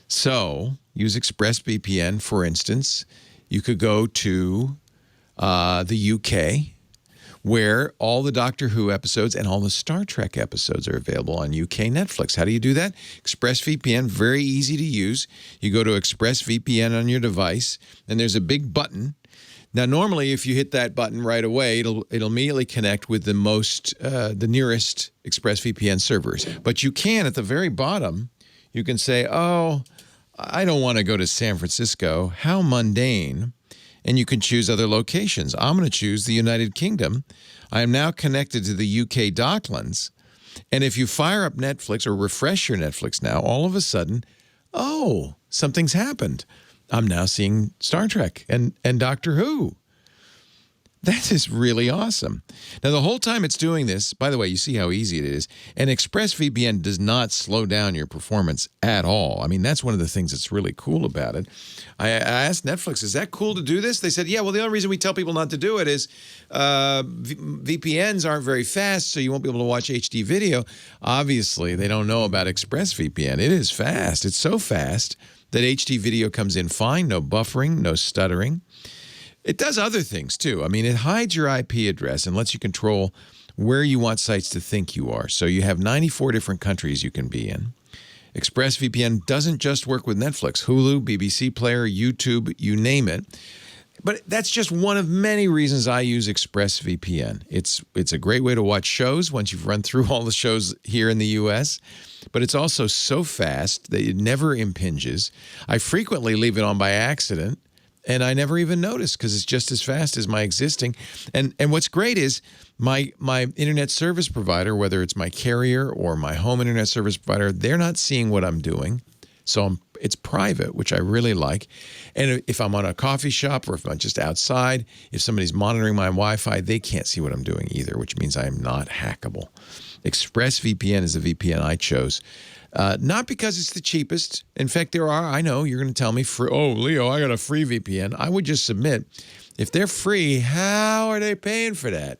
So use ExpressVPN, for instance. You could go to the U.K., where all the Doctor Who episodes and all the Star Trek episodes are available on UK Netflix. How do you do that? ExpressVPN, very easy to use. You go to ExpressVPN on your device, and there's a big button. Now, normally, if you hit that button right away, it'll immediately connect with the nearest ExpressVPN servers. But you can, at the very bottom, you can say, oh, I don't want to go to San Francisco. How mundane. And you can choose other locations. I'm going to choose the United Kingdom. I am now connected to the UK Docklands. And if you fire up Netflix or refresh your Netflix now, all of a sudden, oh, something's happened. I'm now seeing Star Trek and Doctor Who. That is really awesome. Now, the whole time it's doing this, by the way, you see how easy it is. And ExpressVPN does not slow down your performance at all. I mean, that's one of the things that's really cool about it. I asked Netflix, is that cool to do this? They said, yeah, well, the only reason we tell people not to do it is VPNs aren't very fast, so you won't be able to watch HD video. Obviously, they don't know about ExpressVPN. It is fast. It's so fast that HD video comes in fine, no buffering, no stuttering. It does other things, too. I mean, it hides your IP address and lets you control where you want sites to think you are. So you have 94 different countries you can be in. ExpressVPN doesn't just work with Netflix, Hulu, BBC Player, YouTube, you name it. But that's just one of many reasons I use ExpressVPN. It's a great way to watch shows once you've run through all the shows here in the U.S., but it's also so fast that it never impinges. I frequently leave it on by accident, and I never even notice because it's just as fast as my existing. And what's great is my internet service provider, whether it's my carrier or my home internet service provider, they're not seeing what I'm doing. So it's private, which I really like. And if I'm on a coffee shop or if I'm just outside, if somebody's monitoring my Wi-Fi, they can't see what I'm doing either, which means I am not hackable. ExpressVPN is the VPN I chose. Not because it's the cheapest. In fact, I know you're going to tell me, oh, Leo, I got a free VPN. I would just submit, if they're free, how are they paying for that?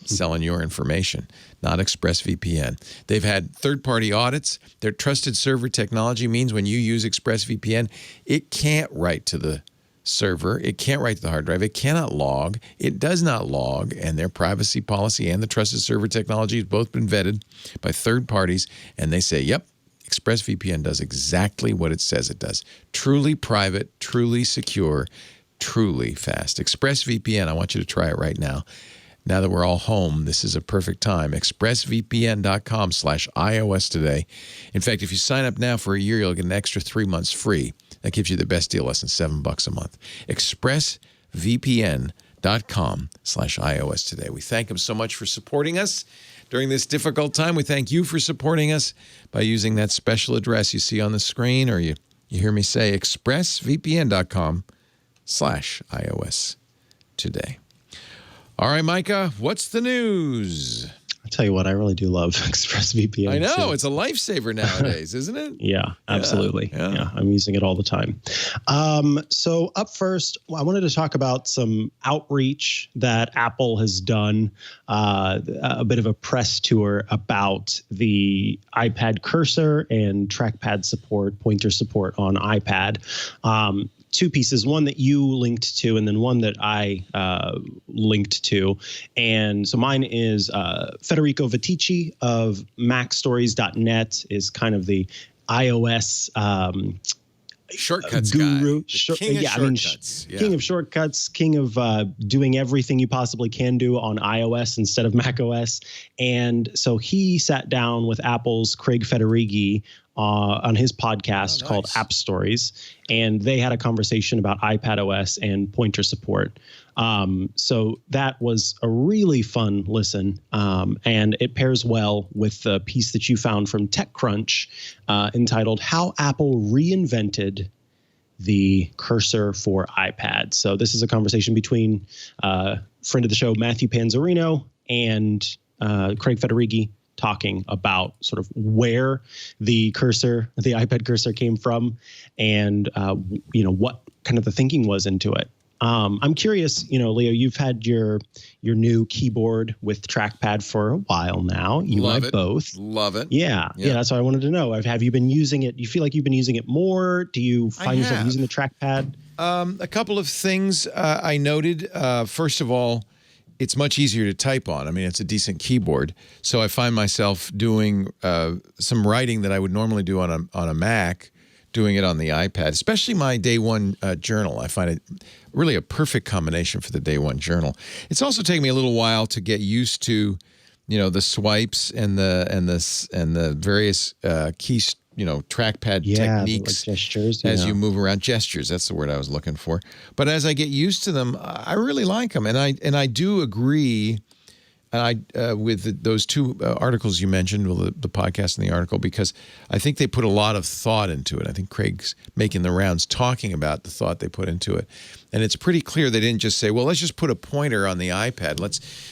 Selling your information, not ExpressVPN. They've had third-party audits. Their trusted server technology means when you use ExpressVPN, it can't write to the server. It can't write to the hard drive. It cannot log. It does not log. And their privacy policy and the trusted server technology has both been vetted by third parties. And they say, yep, ExpressVPN does exactly what it says it does. Truly private, truly secure, truly fast. ExpressVPN, I want you to try it right now. Now that we're all home, this is a perfect time. ExpressVPN.com/iOS today. In fact, if you sign up now for a year, you'll get an extra 3 months free. That gives you the best deal, less than $7 a month. ExpressVPN.com/iOS today. We thank them so much for supporting us during this difficult time. We thank you for supporting us by using that special address you see on the screen, or you hear me say, ExpressVPN.com/iOS today. All right, Mikah, what's the news? I'll tell you what, I really do love ExpressVPN. I know, it's a lifesaver nowadays, isn't it? Yeah, absolutely. Yeah, I'm using it all the time. So up first, I wanted to talk about some outreach that Apple has done, a bit of a press tour about the iPad cursor and trackpad support, pointer support on iPad. Two pieces, one that you linked to and then one that I linked to. And so mine is Federico Vitici of MacStories.net is kind of the iOS shortcuts guru. Guy. King of shortcuts. King of shortcuts, king of doing everything you possibly can do on iOS instead of macOS. And so he sat down with Apple's Craig Federighi on his podcast called App Stories, and they had a conversation about iPadOS and pointer support. So that was a really fun listen, and it pairs well with the piece that you found from TechCrunch entitled How Apple Reinvented the Cursor for iPad. So this is a conversation between friend of the show, Matthew Panzarino, and Craig Federighi, talking about sort of where the iPad cursor came from and, what kind of the thinking was into it. I'm curious, Leo, you've had your new keyboard with trackpad for a while now. You and I both. Love it. Yeah. That's what I wanted to know. Have you been using it? Do you feel like you've been using it more? Do you find yourself using the trackpad? A couple of things I noted. First of all, it's much easier to type on. I mean, it's a decent keyboard. So I find myself doing some writing that I would normally do on a Mac, doing it on the iPad, especially my day one journal. I find it really a perfect combination for the day one journal. It's also taken me a little while to get used to, the swipes and the various keys, trackpad techniques, like gestures, as you move around. Gestures, that's the word I was looking for. But as I get used to them, I really like them. And I do agree with those two articles you mentioned, well, the podcast and the article, because I think they put a lot of thought into it. I think Craig's making the rounds talking about the thought they put into it. And it's pretty clear they didn't just say, well, let's just put a pointer on the iPad.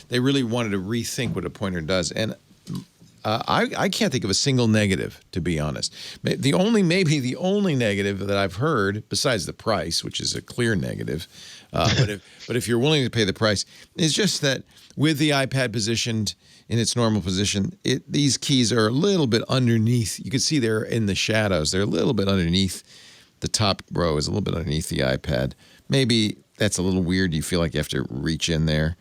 They really wanted to rethink what a pointer does. And I can't think of a single negative, to be honest. Maybe the only negative that I've heard, besides the price, which is a clear negative, but if you're willing to pay the price, is just that with the iPad positioned in its normal position, these keys are a little bit underneath. You can see they're in the shadows. They're a little bit underneath. The top row is a little bit underneath the iPad. Maybe that's a little weird. You feel like you have to reach in there.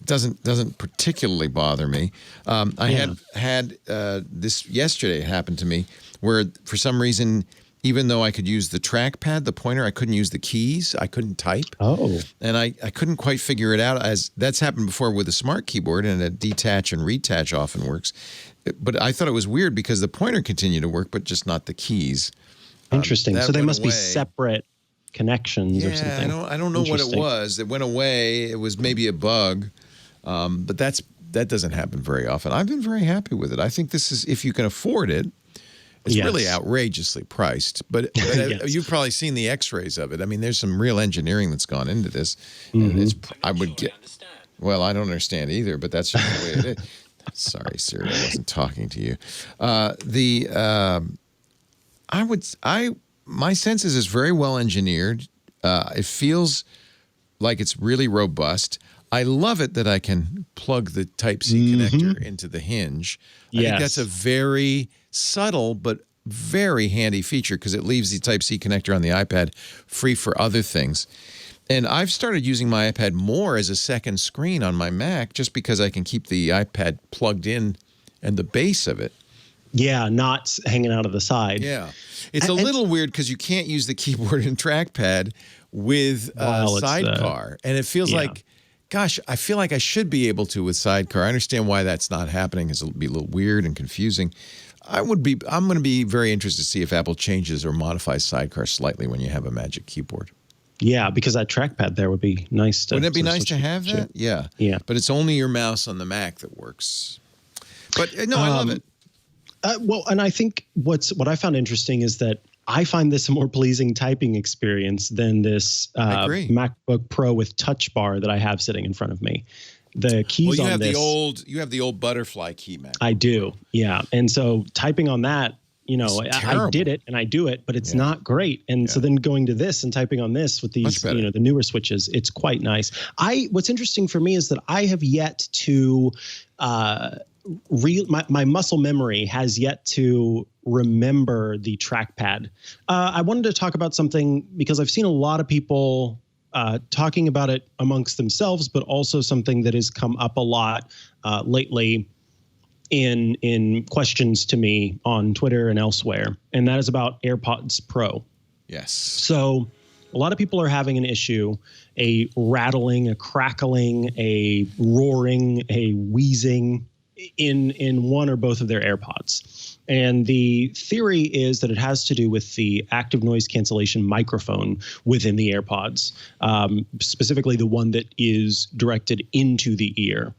Doesn't particularly bother me. I had this yesterday happen to me where for some reason, even though I could use the trackpad, the pointer, I couldn't use the keys. I couldn't type. Oh. And I couldn't quite figure it out, as that's happened before with a smart keyboard, and a detach and retach often works. But I thought it was weird because the pointer continued to work, but just not the keys. Interesting. So they must be separate connections or something. I don't know what it was. It went away. It was maybe a bug. But that doesn't happen very often. I've been very happy with it. I think this is, if you can afford it, it's really outrageously priced. But yes. You've probably seen the X-rays of it. I mean, there's some real engineering that's gone into this. And I don't understand either, but that's just the way it is. Sorry, Siri, I wasn't talking to you. My sense is it's very well engineered. It feels like it's really robust. I love it that I can plug the Type-C connector into the hinge. I think that's a very subtle but very handy feature because it leaves the Type-C connector on the iPad free for other things. And I've started using my iPad more as a second screen on my Mac just because I can keep the iPad plugged in and the base of it. Yeah, not hanging out of the side. Yeah. It's a little weird because you can't use the keyboard and trackpad with Sidecar. And it feels like, gosh, I feel like I should be able to with Sidecar. I understand why that's not happening because it'll be a little weird and confusing. I'm going to be very interested to see if Apple changes or modifies Sidecar slightly when you have a Magic Keyboard. Yeah, because that trackpad there would be nice to. Wouldn't it be nice to have that? Yeah. Yeah. But it's only your mouse on the Mac that works. But no, I love it. Well, and I think what I found interesting is that I find this a more pleasing typing experience than this MacBook Pro with Touch Bar that I have sitting in front of me. The keys on this. You have the old butterfly key, Mac. I do, yeah. And so typing on that, I did it and I do it, but it's not great. And so then going to this and typing on this with these, the newer switches, it's quite nice. What's interesting for me is that I have yet to my muscle memory has yet to remember the trackpad. I wanted to talk about something because I've seen a lot of people talking about it amongst themselves, but also something that has come up a lot lately in questions to me on Twitter and elsewhere, and that is about AirPods Pro. Yes. So a lot of people are having an issue, a rattling, a crackling, a roaring, a wheezing in one or both of their AirPods. And the theory is that it has to do with the active noise cancellation microphone within the AirPods, specifically the one that is directed into the ear.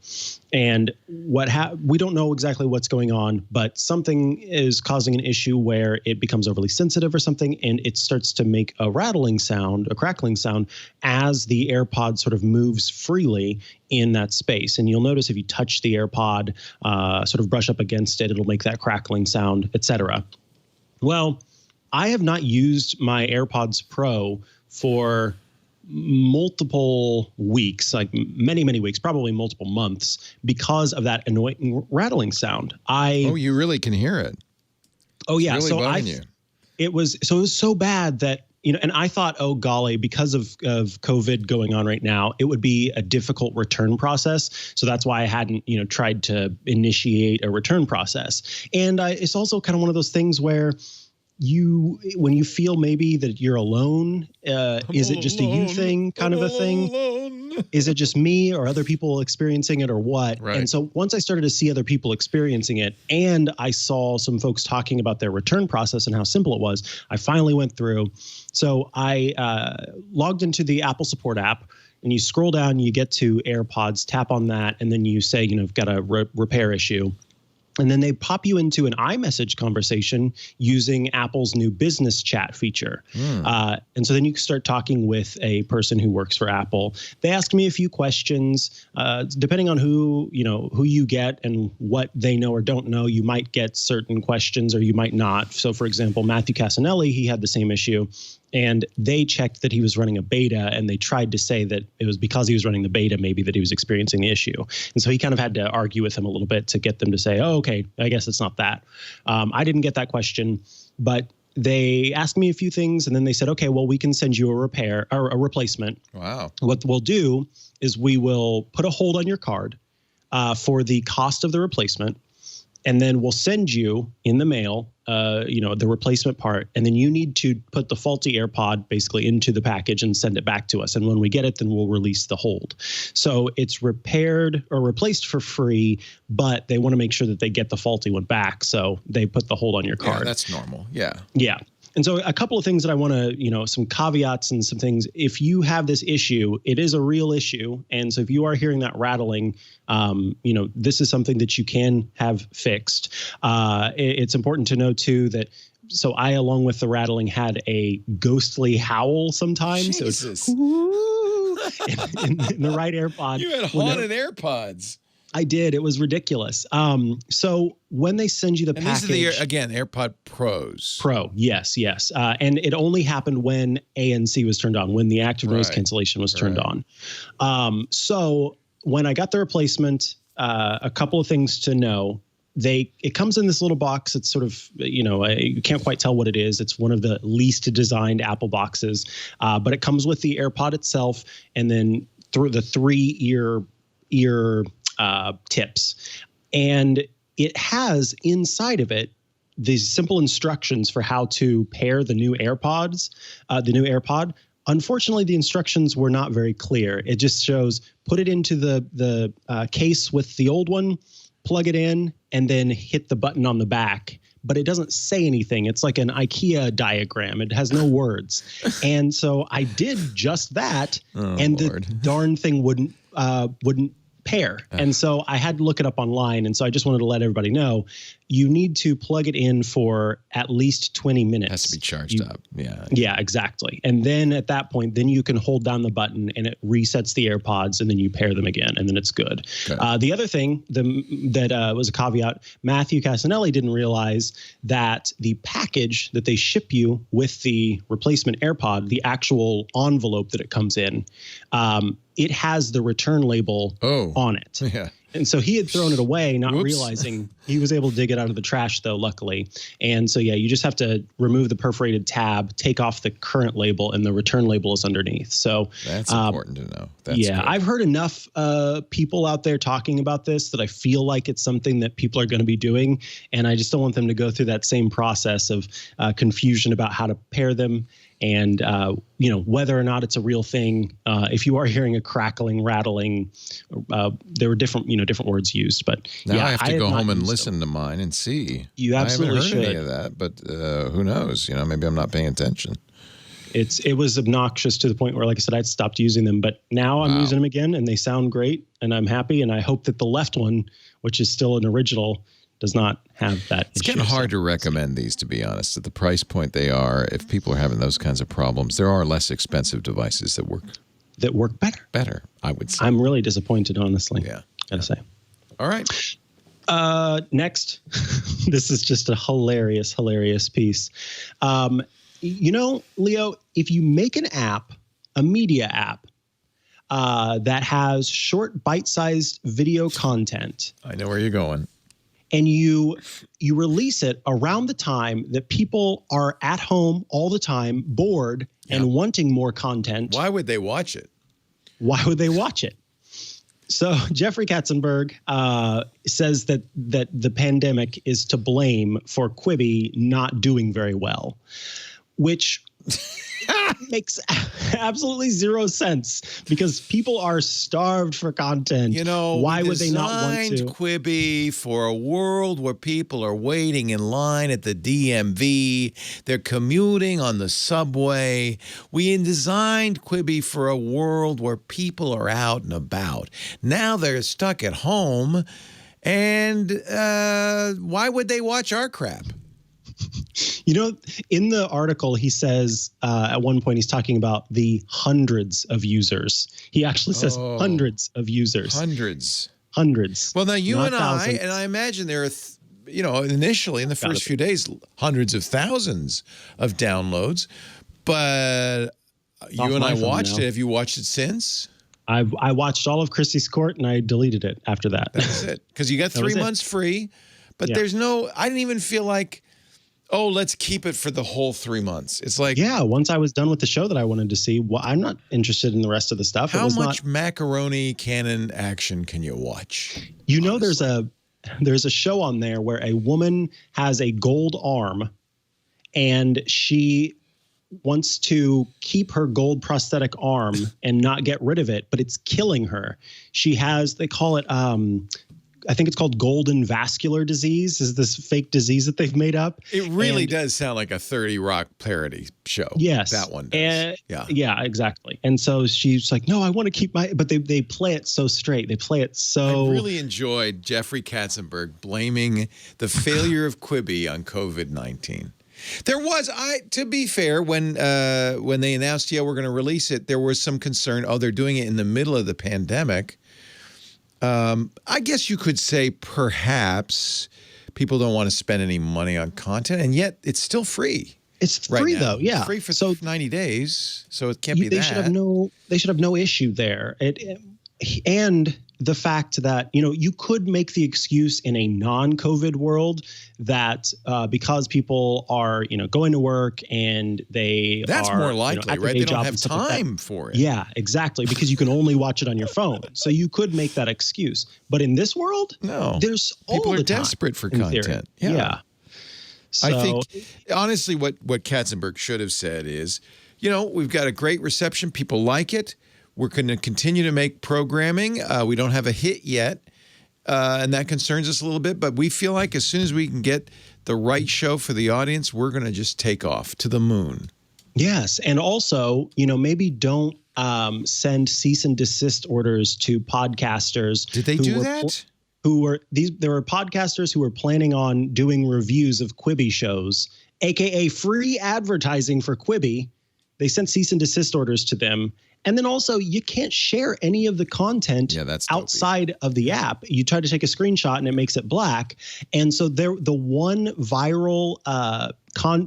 And we don't know exactly what's going on, but something is causing an issue where it becomes overly sensitive or something, and it starts to make a rattling sound, a crackling sound, as the AirPod sort of moves freely in that space. And you'll notice if you touch the AirPod, sort of brush up against it, it'll make that crackling sound, etc. Well, I have not used my AirPods Pro for multiple weeks, like many weeks, probably multiple months, because of that annoying rattling sound. You really can hear it. Oh yeah. It's really bugging you. It was so bad that, and I thought, oh golly, because of COVID going on right now, it would be a difficult return process. So that's why I hadn't, tried to initiate a return process. And it's also kind of one of those things where when you feel maybe that you're alone, is it just a you thing kind of a thing? Is it just me or other people experiencing it or what? Right. And so once I started to see other people experiencing it and I saw some folks talking about their return process and how simple it was, I finally went through. So I logged into the Apple Support app, and you scroll down, you get to AirPods, tap on that, and then you say, I've got a repair issue. And then they pop you into an iMessage conversation using Apple's new business chat feature. And so then you can start talking with a person who works for Apple. They ask me a few questions. Depending on who you get and what they know or don't know, you might get certain questions or you might not. So, for example, Matthew Cassinelli, he had the same issue. And they checked that he was running a beta, and they tried to say that it was because he was running the beta maybe that he was experiencing the issue. And so he kind of had to argue with him a little bit to get them to say, oh, okay, I guess it's not that. I didn't get that question, but they asked me a few things, and then they said, okay, well, we can send you a repair or a replacement. Wow. What we'll do is we will put a hold on your card for the cost of the replacement, and then we'll send you in the mail the replacement part, and then you need to put the faulty AirPod basically into the package and send it back to us. And when we get it, then we'll release the hold. So it's repaired or replaced for free, but they want to make sure that they get the faulty one back. So they put the hold on your card. Yeah, that's normal. Yeah. Yeah. And so a couple of things that I want to, some caveats and some things. If you have this issue, it is a real issue. And so if you are hearing that rattling, this is something that you can have fixed. It's important to know, too, that so I, along with the rattling, had a ghostly howl sometimes. Jesus. So it's in the right AirPod. You had haunted AirPods. I did. It was ridiculous. So when they send you the package, these are AirPod Pros. Pro, yes. And it only happened when ANC was turned on, when the active noise cancellation was turned on. So when I got the replacement, a couple of things to know. It comes in this little box. It's sort of, you can't quite tell what it is. It's one of the least designed Apple boxes, but it comes with the AirPod itself, and then through the 3 ear tips, and it has inside of it these simple instructions for how to pair the new AirPods, the new AirPod. Unfortunately, the instructions were not very clear. It just shows put it into the case with the old one, plug it in, and then hit the button on the back. But it doesn't say anything. It's like an IKEA diagram. It has no words. And so I did just that, and Lord. The darn thing wouldn't pair. And so I had to look it up online. And so I just wanted to let everybody know, you need to plug it in for at least 20 minutes. It has to be charged up. Yeah. Yeah, exactly. And then at that point, then you can hold down the button and it resets the AirPods, and then you pair them again, and then it's good. The other thing that was a caveat, Matthew Cassinelli didn't realize that the package that they ship you with the replacement AirPod, the actual envelope that it comes in, it has the return label on it. Yeah. And so he had thrown it away, not realizing. He was able to dig it out of the trash, though, luckily. And so, you just have to remove the perforated tab, take off the current label, and the return label is underneath. So that's important to know. That's good. I've heard enough people out there talking about this that I feel like it's something that people are going to be doing. And I just don't want them to go through that same process of confusion about how to pair them. And, whether or not it's a real thing, if you are hearing a crackling, rattling, there were different words used. But now I have to go home and listen to mine and see. You absolutely should. I haven't heard any of that, but who knows? Maybe I'm not paying attention. It was obnoxious to the point where, like I said, I'd stopped using them. But now I'm using them again, and they sound great, and I'm happy. And I hope that the left one, which is still an original, does not have that It's getting hard to recommend these, to be honest. At the price point they are, if people are having those kinds of problems, there are less expensive devices that work better. Better, I would say. I'm really disappointed, honestly. Yeah. Gotta say. All right. Next, this is just a hilarious piece. Leo, if you make an app, a media app, that has short, bite-sized video content. I know where you're going. And you release it around the time that people are at home all the time, bored and wanting more content. Why would they watch it? So Jeffrey Katzenberg says that the pandemic is to blame for Quibi not doing very well, which Makes absolutely zero sense because people are starved for content. You know, why would they not want to? Quibi for a world where people are waiting in line at the DMV. They're commuting on the subway. We designed Quibi for a world where people are out and about. Now they're stuck at home, and why would they watch our crap? You know, in the article, he says at one point he's talking about the hundreds of users. He actually says hundreds of users. Hundreds. Well, now you and I imagine there are, initially in the first few days, hundreds of thousands of downloads. But you and I watched it. Have you watched it since? I watched all of Christie's Court and I deleted it after that. That's it. Because you got 3 months free. But there's no, I didn't even feel like, oh, let's keep it for the whole 3 months. It's like, yeah, once I was done with the show that I wanted to see, I'm not interested in the rest of the stuff. How much macaroni cannon action can you watch? You know, there's a show on there where a woman has a gold arm and she wants to keep her gold prosthetic arm and not get rid of it, but it's killing her. She has, they call it, I think it's called golden vascular disease, is this fake disease that they've made up. It really does sound like a 30 Rock parody show. Yes. That one does. Yeah, exactly. And so she's like, no, I want to keep but they play it so straight. They play it so. I really enjoyed Jeffrey Katzenberg blaming the failure of Quibi on COVID-19. There was, to be fair, when they announced, we're going to release it, there was some concern, they're doing it in the middle of the pandemic. I guess you could say perhaps people don't want to spend any money on content, and yet it's still free. It's free though, yeah. Free for 90 days, so it can't be they that. They should have no issue there. And the fact that, you could make the excuse in a non-COVID world that because people are, going to work and that's more likely, right? They don't have time for it. Yeah, exactly. Because you can only watch it on your phone. So you could make that excuse. But in this world, no, there's people all are the time, desperate for content. Yeah. So, I think, honestly, what Katzenberg should have said is, we've got a great reception. People like it. We're going to continue to make programming. We don't have a hit yet, and that concerns us a little bit. But we feel like as soon as we can get the right show for the audience, we're going to just take off to the moon. Yes, and also, maybe don't send cease and desist orders to podcasters. Did they do that? There were podcasters who were planning on doing reviews of Quibi shows, aka free advertising for Quibi. They sent cease and desist orders to them. And then also, you can't share any of the content outside of the app. You try to take a screenshot and it makes it black. And so the one viral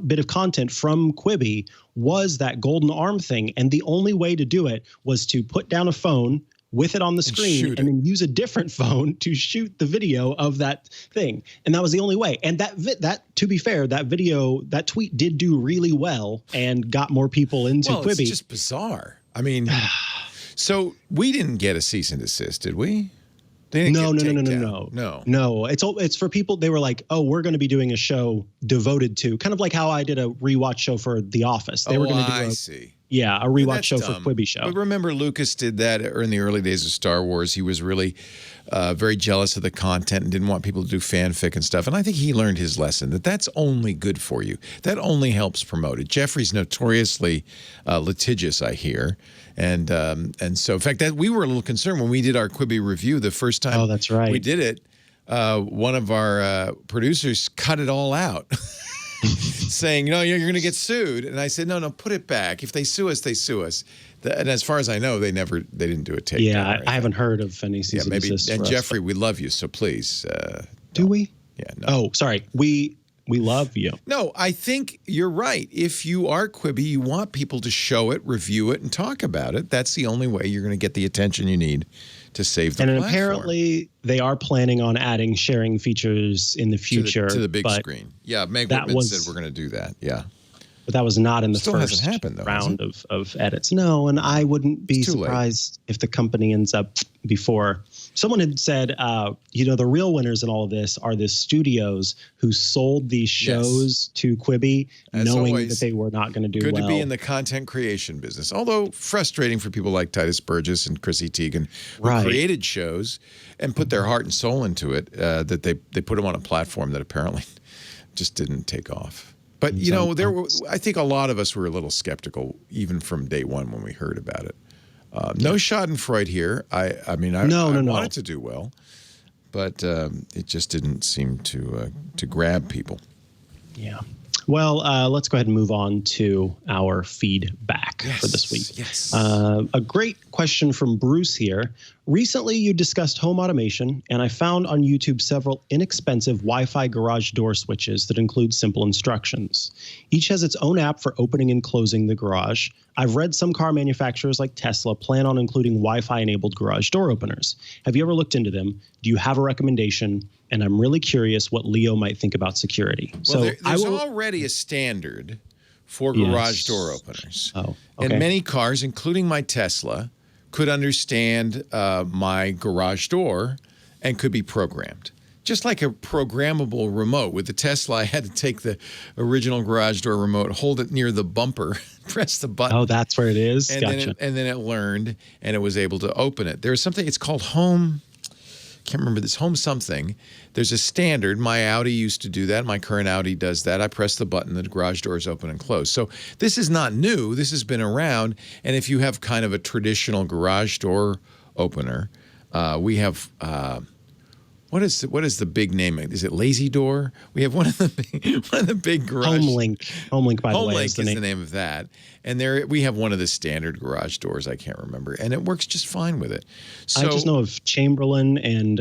bit of content from Quibi was that golden arm thing. And the only way to do it was to put down a phone with it on the screen and then use a different phone to shoot the video of that thing. And that was the only way. And that to be fair, that tweet did do really well and got more people into Quibi. It's just bizarre. I mean, so we didn't get a cease and desist, did we? No. It's for people. They were like, oh, we're going to be doing a show devoted to, kind of like how I did a rewatch show for The Office. They were going to do a rewatch show for Quibi show. But remember, Lucas did that in the early days of Star Wars. He was really very jealous of the content and didn't want people to do fanfic and stuff. And I think he learned his lesson that that's only good for you. That only helps promote it. Jeffrey's notoriously litigious, I hear. And so, in fact, that we were a little concerned when we did our Quibi review the first time. Oh, that's right. We did it. One of our producers cut it all out. Saying, you're going to get sued. And I said, no, put it back. If they sue us, they sue us. And as far as I know, they didn't do a takedown. Yeah, I haven't heard of any cease and desist. And Jeffrey, we love you, so please. Do we? Yeah, no. Oh, sorry. We love you. No, I think you're right. If you are Quibi, you want people to show it, review it, and talk about it. That's the only way you're going to get the attention you need to save the platform. And apparently they are planning on adding sharing features in the future. To the big screen. Yeah, Meg Whitman said we're going to do that. Yeah. But that was not in the first round of edits. No, and I wouldn't be surprised if the company ends up before Someone had said, the real winners in all of this are the studios who sold these shows to Quibi, knowing that they were not going to do well. Good to be in the content creation business, although frustrating for people like Titus Burgess and Chrissy Teigen, who created shows and put their heart and soul into it, that they put them on a platform that apparently just didn't take off. But, I think a lot of us were a little skeptical, even from day one when we heard about it. No Schadenfreude here. I wanted to do well, but it just didn't seem to grab people. Yeah. Well, let's go ahead and move on to our feedback for this week. Yes. A great question from Bruce here. Recently, you discussed home automation, and I found on YouTube several inexpensive Wi-Fi garage door switches that include simple instructions. Each has its own app for opening and closing the garage. I've read some car manufacturers like Tesla plan on including Wi-Fi-enabled garage door openers. Have you ever looked into them? Do you have a recommendation? And I'm really curious what Leo might think about security. Well, there's already a standard for garage door openers. Oh, okay. And many cars, including my Tesla, could understand my garage door and could be programmed. Just like a programmable remote. With the Tesla, I had to take the original garage door remote, hold it near the bumper, press the button. Oh, that's where it is? And Gotcha. Then it learned, and it was able to open it. There's something, it's called Home... can't remember this, Home something. There's a standard. My Audi used to do that. My current Audi does that. I press the button, the garage doors open and close. So this is not new. This has been around. And if you have kind of a traditional garage door opener, we have what is the big name? Is it Lazy Door? We have one of the big garage. HomeLink, by the way, is the name of that. And we have one of the standard garage doors. I can't remember, and it works just fine with it. So, I just know of Chamberlain and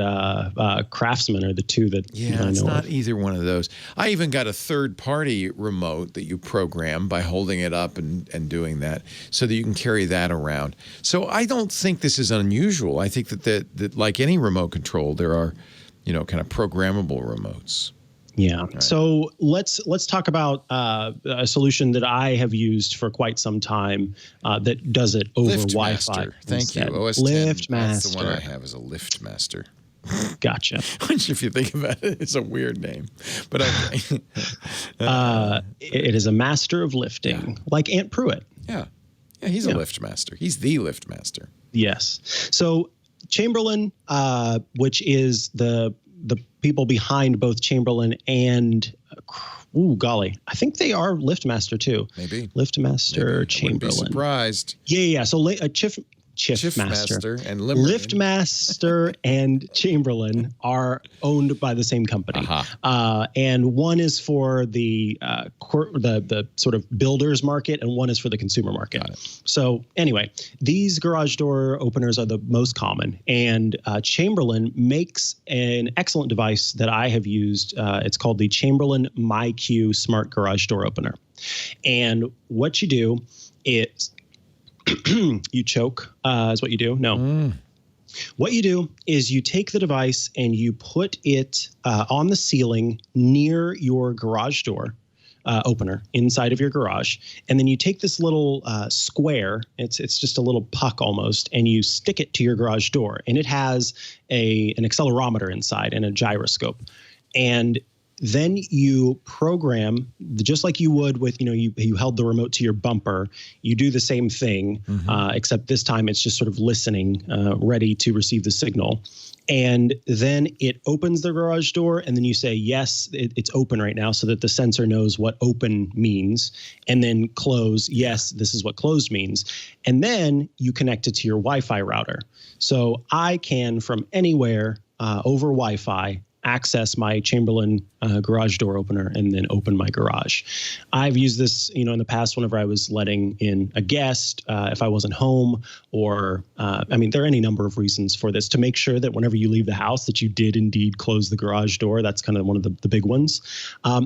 Craftsman are the two that I know it's not of. either one of those. I even got a third-party remote that you program by holding it up and doing that, so that you can carry that around. So I don't think this is unusual. I think that like any remote control, there are kind of programmable remotes. Yeah. Right. So let's talk about a solution that I have used for quite some time that does it over Wi-Fi. Thank you. OS LiftMaster. That's the one I have is a LiftMaster. Gotcha. Which, if you think about it, it's a weird name. But okay. It is a master of lifting, like Aunt Pruitt. Yeah. Yeah, he's a LiftMaster. He's the LiftMaster. Yes. So Chamberlain, which is the people behind both Chamberlain and I think they are LiftMaster too. Maybe LiftMaster, Chamberlain. I wouldn't be surprised. Yeah. So Chiffmaster and LiftMaster and Chamberlain are owned by the same company, and one is for the sort of builders market, and one is for the consumer market. So anyway, these garage door openers are the most common, and Chamberlain makes an excellent device that I have used. It's called the Chamberlain MyQ Smart Garage Door Opener, and what you do is you choke is what you do. No. What you do is you take the device and you put it on the ceiling near your garage door opener inside of your garage. And then you take this little square, it's just a little puck almost, and you stick it to your garage door. And it has an accelerometer inside and a gyroscope. And then you program, just like you would with, you held the remote to your bumper. You do the same thing, except this time it's just sort of listening, ready to receive the signal. And then it opens the garage door, and then you say, yes, it's open right now, so that the sensor knows what open means. And then close, yes, this is what closed means. And then you connect it to your Wi-Fi router. So I can, from anywhere over Wi-Fi, access my Chamberlain garage door opener and then open my garage. I've used this, in the past whenever I was letting in a guest, if I wasn't home, or there are any number of reasons for this, to make sure that whenever you leave the house that you did indeed close the garage door. That's kind of one of the big ones.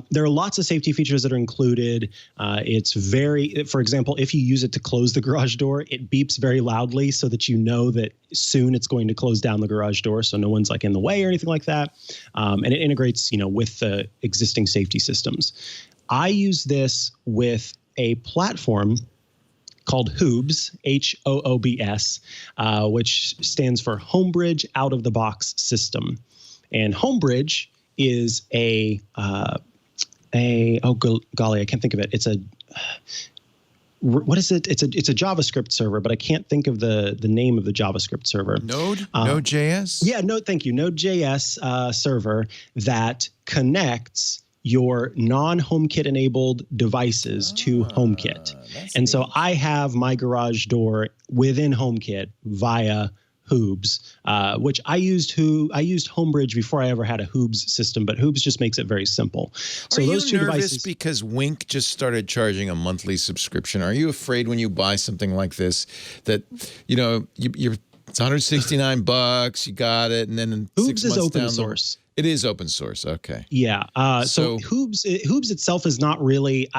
There are lots of safety features that are included. For example, if you use it to close the garage door, it beeps very loudly so that you know that soon it's going to close down the garage door, so no one's in the way or anything like that. And it integrates, with the existing safety systems. I use this with a platform called Hoobs, HOOBS, which stands for Homebridge Out-of-the-Box System. And Homebridge is golly, I can't think of it. It's a what is it? It's a JavaScript server, but I can't think of the name of the JavaScript server. Node.js? Yeah, thank you. Node.js server that connects your non-HomeKit enabled devices to HomeKit. And so I have my garage door within HomeKit via Hoobs, which I used Homebridge before I ever had a Hoobs system, but Hoobs just makes it very simple. So Are those you two nervous devices, because Wink just started charging a monthly subscription? Are you afraid when you buy something like this that, you're it's $169, you got it, and then in Hoobs 6 is months open down source. It is open source. Okay. Yeah. So Hoobs itself is not really.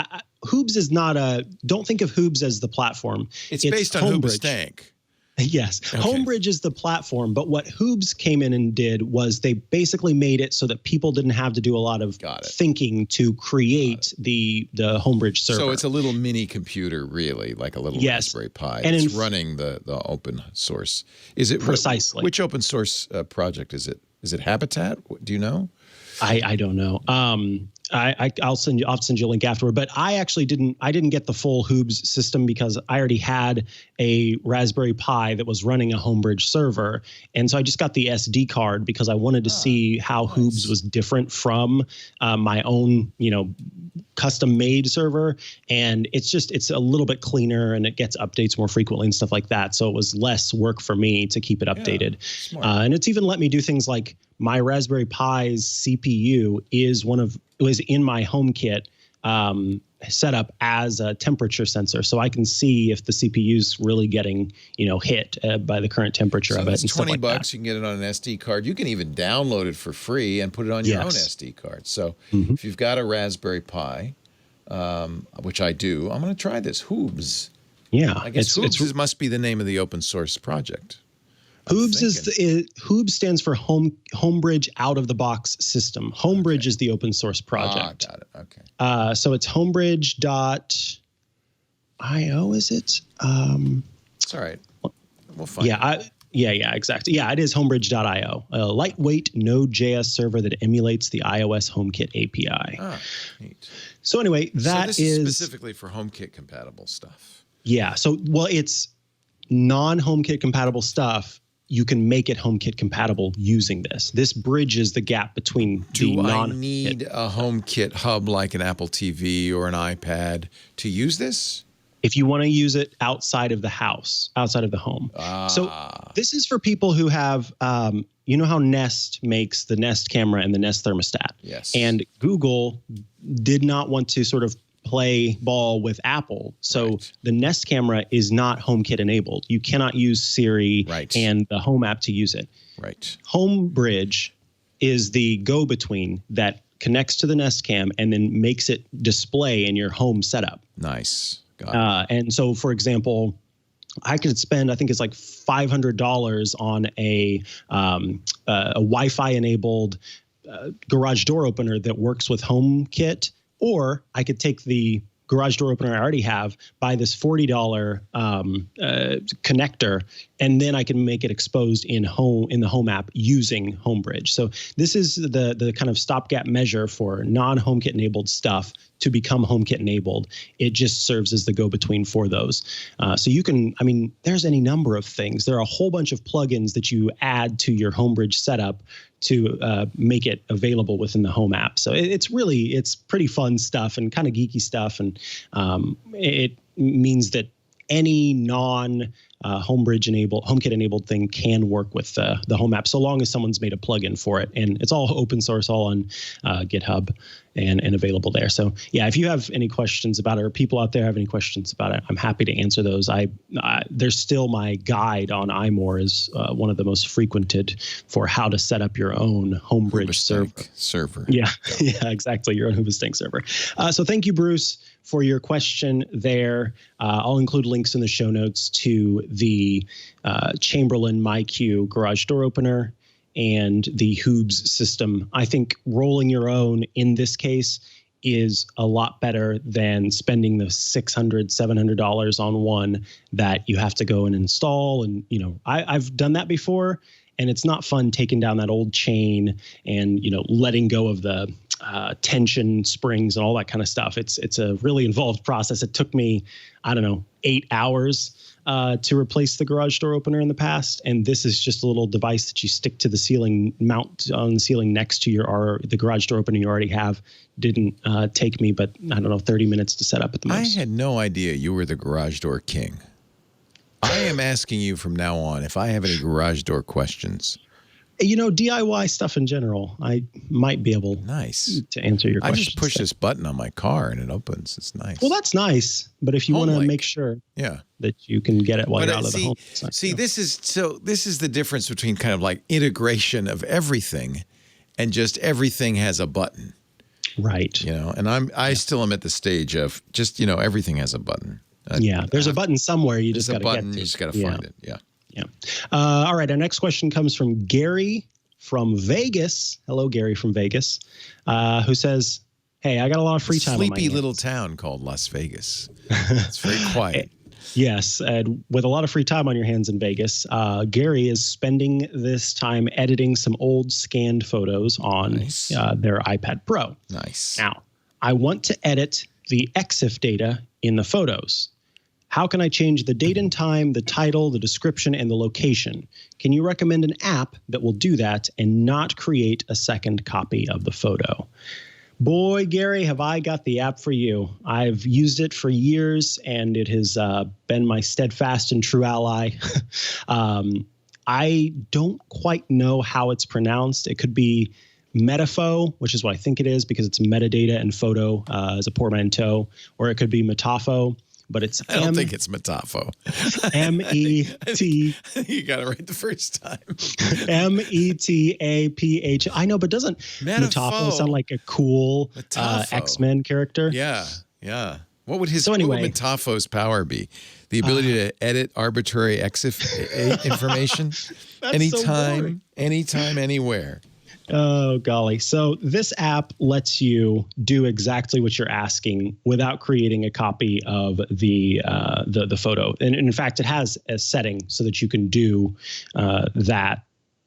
Hoobs is not a. Don't think of Hoobs as the platform. It's based on Hoobastank. Yes. Okay. Homebridge is the platform, but what Hoobs came in and did was they basically made it so that people didn't have to do a lot of thinking to create the Homebridge server. So it's a little mini computer, really, like a little Raspberry Pi. And it's running the open source. Is it precisely? Which open source project is it? Is it Habitat? Do you know? I don't know. I'll send you a link afterward. But I actually didn't get the full Hoobs system because I already had a Raspberry Pi that was running a Homebridge server, and so I just got the SD card because I wanted to see how Hoobs was different from my own, custom made server. And it's a little bit cleaner and it gets updates more frequently and stuff like that. So it was less work for me to keep it updated. And it's even let me do things like my Raspberry Pi's CPU was in my HomeKit set up as a temperature sensor, so I can see if the CPU's really getting hit by the current temperature of it. So that's $20. You can get it on an SD card. You can even download it for free and put it on your own SD card. So if you've got a Raspberry Pi, which I do, I'm going to try this Hoobs. Yeah, I guess Hoobs must be the name of the open source project. Hoobs stands for Homebridge Out-of-the-Box System. Homebridge is the open source project. Got it. Okay. So it's homebridge.io, is it? It's all right. We'll find it. Yeah, exactly. Yeah, it is homebridge.io, a lightweight Node.js server that emulates the iOS HomeKit API. Neat. So anyway, this is specifically for HomeKit compatible stuff. Yeah. So, it's non-HomeKit compatible stuff. You can make it HomeKit compatible using this. This bridges the gap between Do I need a HomeKit hub like an Apple TV or an iPad to use this? If you want to use it outside of the house, outside of the home. So this is for people who have, you know how Nest makes the Nest camera and the Nest thermostat. Yes. And Google did not want to sort of play ball with Apple. So the Nest camera is not HomeKit enabled. You cannot use Siri and the Home app to use it. Right. Homebridge is the go-between that connects to the Nest Cam and then makes it display in your home setup. Nice. Got it. And so, for example, I could spend, I think it's like $500 on a Wi-Fi enabled garage door opener that works with HomeKit. Or I could take the garage door opener I already have, buy this $40 connector, and then I can make it exposed in the Home app using Homebridge. So this is the kind of stopgap measure for non-HomeKit enabled stuff to become HomeKit enabled. It just serves as the go-between for those. So you can, there's any number of things. There are a whole bunch of plugins that you add to your Homebridge setup to make it available within the Home app. So it's pretty fun stuff and kind of geeky stuff. And it means that any HomeKit enabled thing can work with the Home app, so long as someone's made a plugin for it. And it's all open source, all on GitHub and available there. So yeah, if you have any questions about it, or people out there have any questions about it, I'm happy to answer those. There's still my guide on iMore is one of the most frequented for how to set up your own Homebridge server. Yeah, exactly. Your own Hoobastank server. So thank you, Bruce, for your question there. I'll include links in the show notes to the Chamberlain MyQ garage door opener and the Hoobs system. I think rolling your own in this case is a lot better than spending the $600, $700 on one that you have to go and install. And, I've done that before, and it's not fun taking down that old chain and, letting go of the tension springs and all that kind of stuff. It's a really involved process. It took me, 8 hours to replace the garage door opener in the past. And this is just a little device that you stick to the ceiling, mount on the ceiling next to the garage door opener you already have. Didn't take me, but 30 minutes to set up at the most. I had no idea you were the garage door king. I am asking you from now on if I have any garage door questions. DIY stuff in general, I might be able to answer your questions. I just push this button on my car and it opens. It's nice. Well, that's nice. But if you want to make sure that you can get it while you're out of the home. This is the difference between kind of like integration of everything and just everything has a button. Right. And I still am at the stage of just, everything has a button. There's a button somewhere. You just got to get to. You just got to find it. Yeah. Yeah. All right. Our next question comes from Gary from Vegas. Hello, Gary from Vegas, who says, "Hey, I got a lot of free time. Sleepy little town called Las Vegas. It's very quiet." Yes, and with a lot of free time on your hands in Vegas, Gary is spending this time editing some old scanned photos on their iPad Pro. Nice. Now, I want to edit the EXIF data in the photos. How can I change the date and time, the title, the description, and the location? Can you recommend an app that will do that and not create a second copy of the photo? Boy, Gary, have I got the app for you. I've used it for years, and it has been my steadfast and true ally. I don't quite know how it's pronounced. It could be Metafo, which is what I think it is because it's metadata and photo as a portmanteau, or it could be Metafo. But it's I don't think it's Metafo. M-E-T. You got it right the first time. M-E-T-A-P-H. I know, but doesn't Metafo sound like a cool X-Men character? Yeah. What would what would Metafo's power be? The ability to edit arbitrary EXIF information anytime, anywhere. Oh, golly. So this app lets you do exactly what you're asking without creating a copy of the photo. And in fact, it has a setting so that you can do that.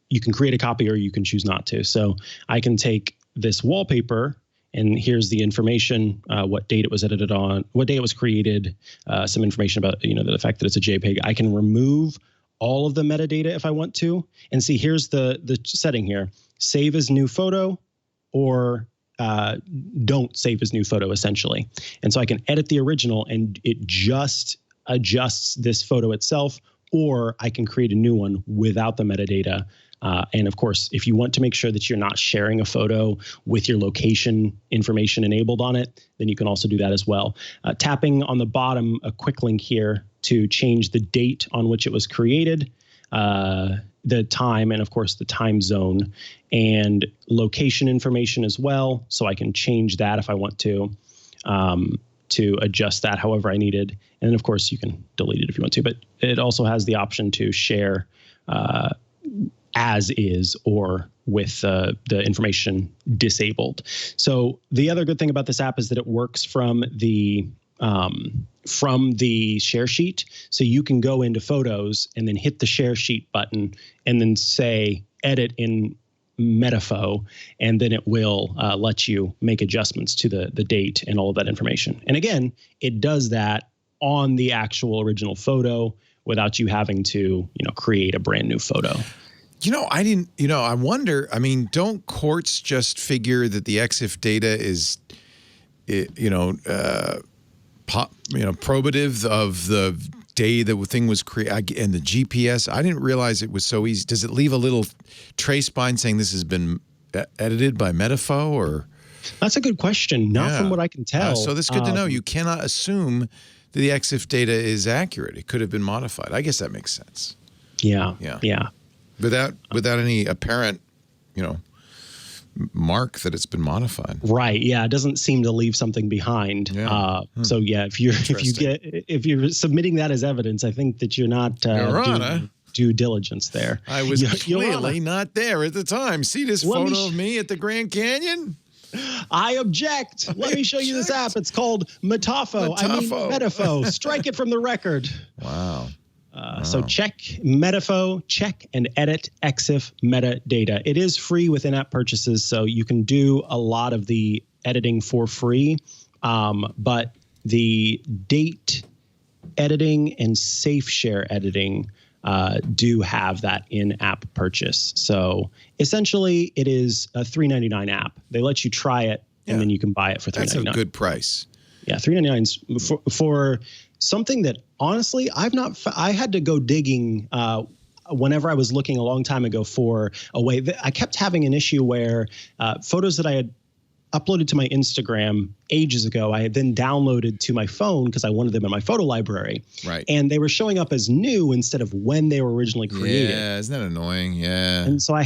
You can create a copy or you can choose not to. So I can take this wallpaper, and here's the information, what date it was edited on, what day it was created, some information about the fact that it's a JPEG. I can remove all of the metadata if I want to. And see, here's the setting here. Save as new photo or don't save as new photo, essentially. And so I can edit the original and it just adjusts this photo itself, or I can create a new one without the metadata. And of course, if you want to make sure that you're not sharing a photo with your location information enabled on it, then you can also do that as well. Tapping on the bottom, a quick link here to change the date on which it was created, the time, and of course the time zone, and location information as well. So I can change that if I want to adjust that however I needed. And then of course you can delete it if you want to, but it also has the option to share as is or with the information disabled. So the other good thing about this app is that it works from the share sheet. So you can go into photos and then hit the share sheet button and then say edit in Metafo, and then it will let you make adjustments to the date and all of that information. And again, it does that on the actual original photo without you having to, create a brand new photo. I wonder, don't courts just figure that the EXIF data is, probative of the day the thing was created and the GPS? I didn't realize it was so easy. Does it leave a little trace behind saying this has been edited by Metafo or? That's a good question. Not from what I can tell. So that's good to know. You cannot assume that the EXIF data is accurate. It could have been modified. I guess that makes sense. Yeah. Without any apparent, mark that it's been modified. Right. Yeah. It doesn't seem to leave something behind. Yeah. So yeah, if you're submitting that as evidence, I think that you're not doing due diligence there. I was clearly not there at the time. See this photo of me at the Grand Canyon? I object. Let me show you this app. It's called Metafo. Metafo. Strike it from the record. Wow. So check Metafo, check and edit EXIF metadata. It is free with in-app purchases, so you can do a lot of the editing for free. But the date editing and safe share editing do have that in-app purchase. So essentially, it is a $3.99 app. They let you try it, and then you can buy it for $3.99. That's a good price. Yeah, $3.99 for something that honestly I had to go digging whenever I was looking a long time ago for a way. I kept having an issue where photos that I had uploaded to my Instagram ages ago, I had then downloaded to my phone because I wanted them in my photo library. Right. And they were showing up as new instead of when they were originally created. Yeah, isn't that annoying? Yeah. And so I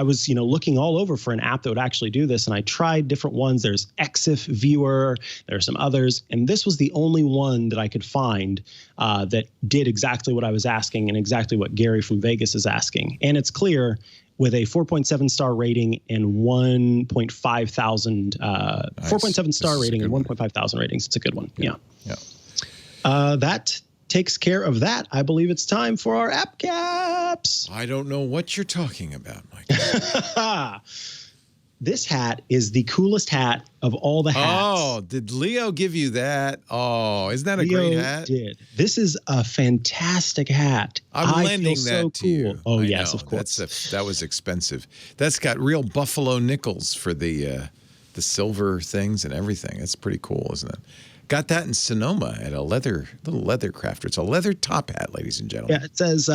was, looking all over for an app that would actually do this. And I tried different ones. There's EXIF Viewer. There are some others. And this was the only one that I could find that did exactly what I was asking and exactly what Gary from Vegas is asking. And it's clear with a 4.7 star rating and 1.5 thousand, nice. 4.7 star rating and 1.5 thousand ratings. It's a good one. Yeah. That takes care of that. I believe it's time for our app caps. I don't know what you're talking about, Mike. This hat is the coolest hat of all the hats. Oh, did Leo give you that? Oh, isn't that a great hat? Did. This is a fantastic hat. I'm lending that to you. Oh, yes, of course. That was expensive. That's got real buffalo nickels for the silver things and everything. That's pretty cool, isn't it? Got that in Sonoma at a little leather crafter. It's a leather top hat, ladies and gentlemen. Yeah, it says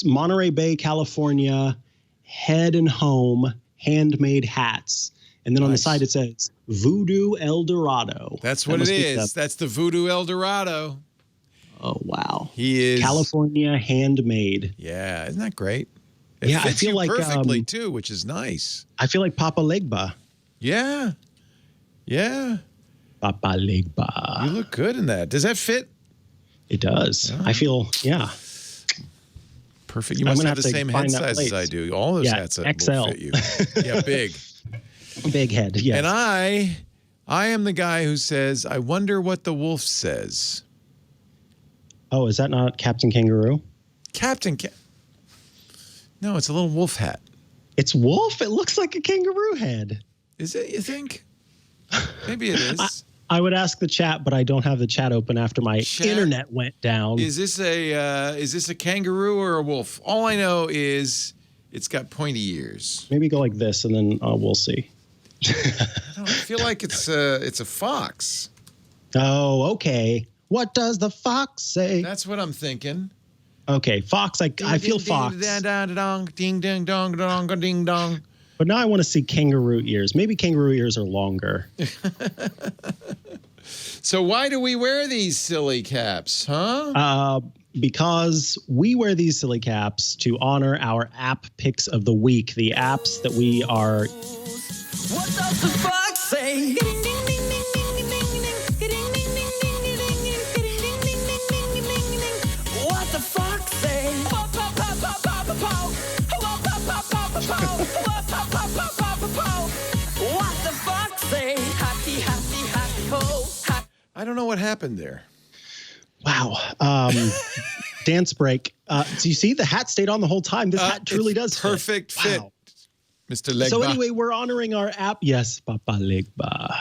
Monterey Bay, California, Head and Home, handmade hats. And then on the side it says Voodoo El Dorado. That's what it is. That's the Voodoo El Dorado. Oh, wow. He is California handmade. Yeah, isn't that great? I feel like perfectly too, which is nice. I feel like Papa Legba. Yeah. Yeah. Papa Legba. You look good in that. Does that fit? It does. I feel, perfect. You must have the same head size as I do. All those hats will fit you. Yeah, big. Big head, yes. And I am the guy who says, I wonder what the wolf says. Oh, is that not Captain Kangaroo? No, it's a little wolf hat. It's wolf? It looks like a kangaroo head. Is it, you think? Maybe it is. I would ask the chat, but I don't have the chat open after my internet went down. Is this a kangaroo or a wolf? All I know is it's got pointy ears. Maybe go like this, and then we'll see. I feel like it's a fox. Oh, okay. What does the fox say? That's what I'm thinking. Okay, fox. I feel fox. Ding ding dong dong ding dong. But now I want to see kangaroo ears. Maybe kangaroo ears are longer. So why do we wear these silly caps, huh? Because we wear these silly caps to honor our app picks of the week. The apps that we are... What does the fox say? What the fox say? What the fox say? Happy, happy, happy, ho. I don't know what happened there. Wow. Dance break. So you see, the hat stayed on the whole time. This hat truly does perfect fit. Wow. Mr. Legba. So anyway, we're honoring our app. Yes, Papa Legba.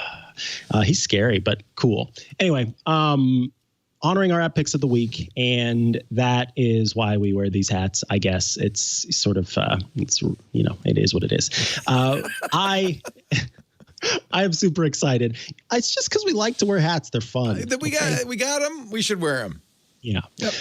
He's scary, but cool. Anyway, honoring our app picks of the week, and that is why we wear these hats. I guess it's sort of, it is what it is. I am super excited. It's just because we like to wear hats. They're fun. We got them. We should wear them. Yeah. Yep.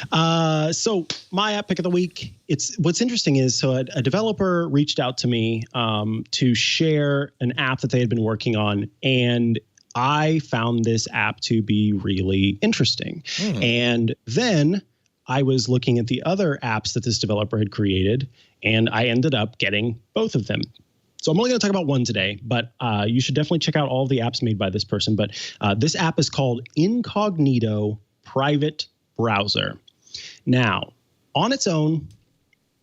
So my app pick of the week, what's interesting is, so a developer reached out to me to share an app that they had been working on, and I found this app to be really interesting. And then I was looking at the other apps that this developer had created, and I ended up getting both of them. So I'm only going to talk about one today, but you should definitely check out all the apps made by this person. But this app is called Incognito Private Browser. Now, on its own,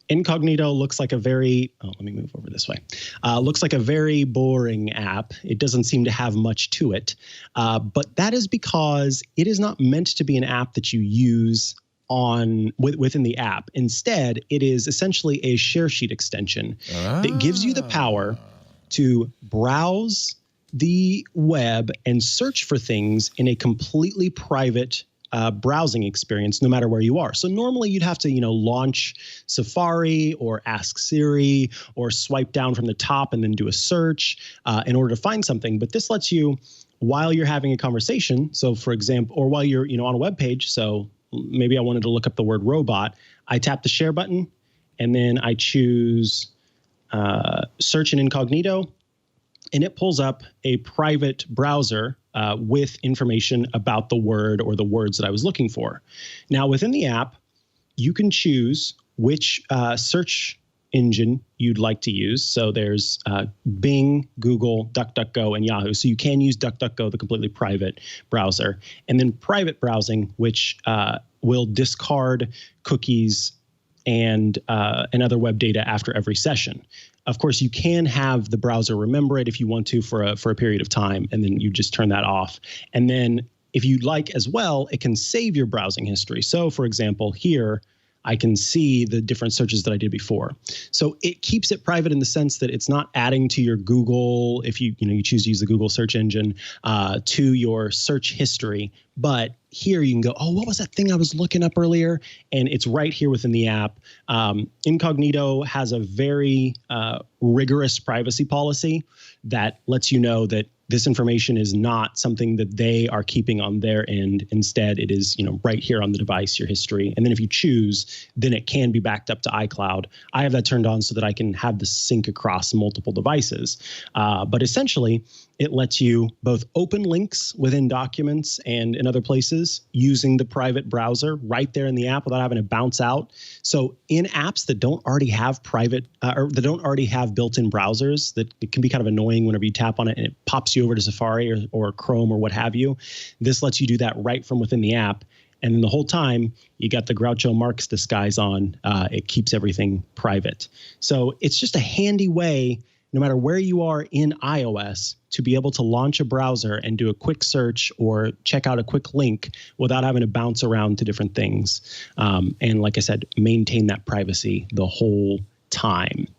Incognito looks like a very, let me move over this way. Looks like a very boring app. It doesn't seem to have much to it. But that is because it is not meant to be an app that you use within the app. Instead, it is essentially a share sheet extension that gives you the power to browse the web and search for things in a completely private browsing experience, no matter where you are. So normally you'd have to, launch Safari or Ask Siri or swipe down from the top and then do a search in order to find something. But this lets you, while you're having a conversation, so for example, or while you're, on a web page, so maybe I wanted to look up the word robot, I tap the share button and then I choose search in Incognito, and it pulls up a private browser with information about the word or the words that I was looking for. Now, within the app, you can choose which search engine you'd like to use. So there's Bing, Google, DuckDuckGo, and Yahoo. So you can use DuckDuckGo, the completely private browser. And then private browsing, which will discard cookies and other web data after every session. Of course, you can have the browser remember it if you want to for a period of time, and then you just turn that off. And then if you'd like as well, it can save your browsing history. So for example, here, I can see the different searches that I did before. So it keeps it private in the sense that it's not adding to your Google, if you choose to use the Google search engine, to your search history. But here you can go, oh, what was that thing I was looking up earlier? And it's right here within the app. Incognito has a very rigorous privacy policy that lets you know that this information is not something that they are keeping on their end. Instead, it is, right here on the device, your history. And then if you choose, then it can be backed up to iCloud. I have that turned on so that I can have the sync across multiple devices. But essentially, it lets you both open links within documents and in other places using the private browser right there in the app without having to bounce out. So in apps that don't already have private or that don't already have built-in browsers, that it can be kind of annoying whenever you tap on it and it pops you over to Safari or Chrome or what have you. This lets you do that right from within the app. And then the whole time you got the Groucho Marx disguise on. It keeps everything private. So it's just a handy way, no matter where you are in iOS, to be able to launch a browser and do a quick search or check out a quick link without having to bounce around to different things. And like I said, maintain that privacy the whole time.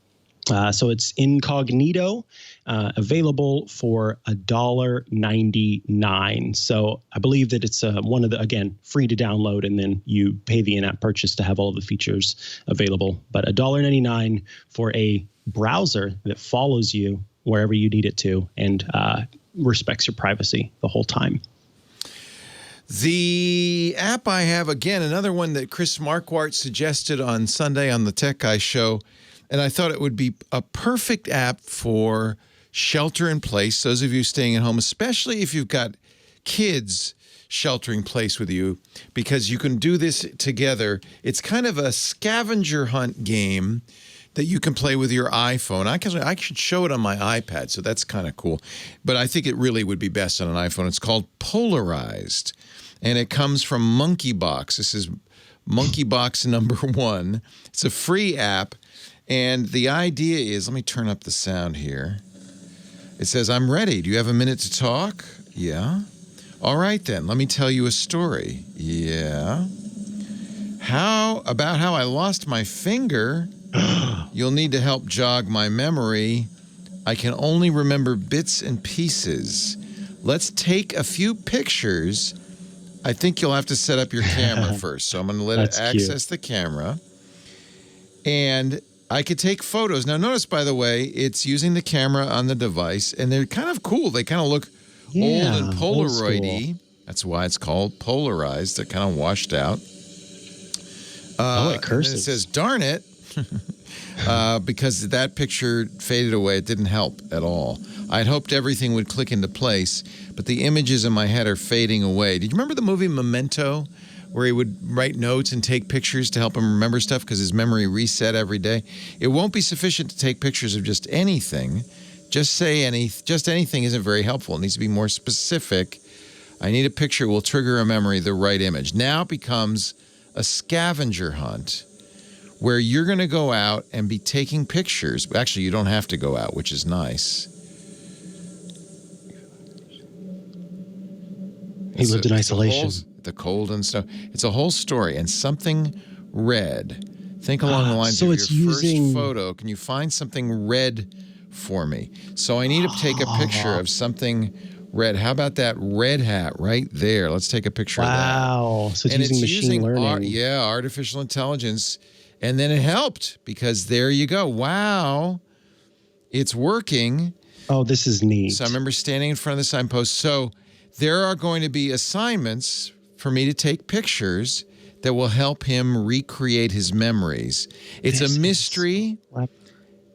So it's Incognito, available for $1.99. So I believe that it's one of the, again, free to download, and then you pay the in-app purchase to have all of the features available. But $1.99 for a browser that follows you wherever you need it to and respects your privacy the whole time. The app I have, again, another one that Chris Marquardt suggested on Sunday on the Tech Guy show, and I thought it would be a perfect app for shelter in place, those of you staying at home, especially if you've got kids sheltering in place with you, because you can do this together. It's kind of a scavenger hunt game that you can play with your iPhone. I should show it on my iPad, so that's kind of cool. But I think it really would be best on an iPhone. It's called Polarized, and it comes from MonkeyBox. This is MonkeyBox #1. It's a free app. And the idea is, let me turn up the sound here. It says, I'm ready. Do you have a minute to talk? Yeah. All right, then. Let me tell you a story. Yeah. How about how I lost my finger? You'll need to help jog my memory. I can only remember bits and pieces. Let's take a few pictures. I think you'll have to set up your camera first. So I'm going to let it access the camera. And I could take photos. Now, notice, by the way, it's using the camera on the device, and they're kind of cool. They kind of look old and Polaroid-y. That's why it's called Polarized. They're kind of washed out. It curses. It says, darn it, because that picture faded away. It didn't help at all. I'd hoped everything would click into place, but the images in my head are fading away. Did you remember the movie Memento, where he would write notes and take pictures to help him remember stuff because his memory reset every day? It won't be sufficient to take pictures of just anything. Just anything isn't very helpful. It needs to be more specific. I need a picture will trigger a memory, the right image. Now it becomes a scavenger hunt where you're going to go out and be taking pictures. Actually, you don't have to go out, which is nice. He lived in isolation. The cold and stuff. It's a whole story. And something red. Think along the lines of your first photo. Can you find something red for me? So I need to take a picture of something red. How about that red hat right there? Let's take a picture of that. Wow. So it's using machine learning. Artificial intelligence. And then it helped because there you go. Wow. It's working. Oh, this is neat. So I remember standing in front of the signpost. So there are going to be assignments for me to take pictures that will help him recreate his memories. It's a mystery,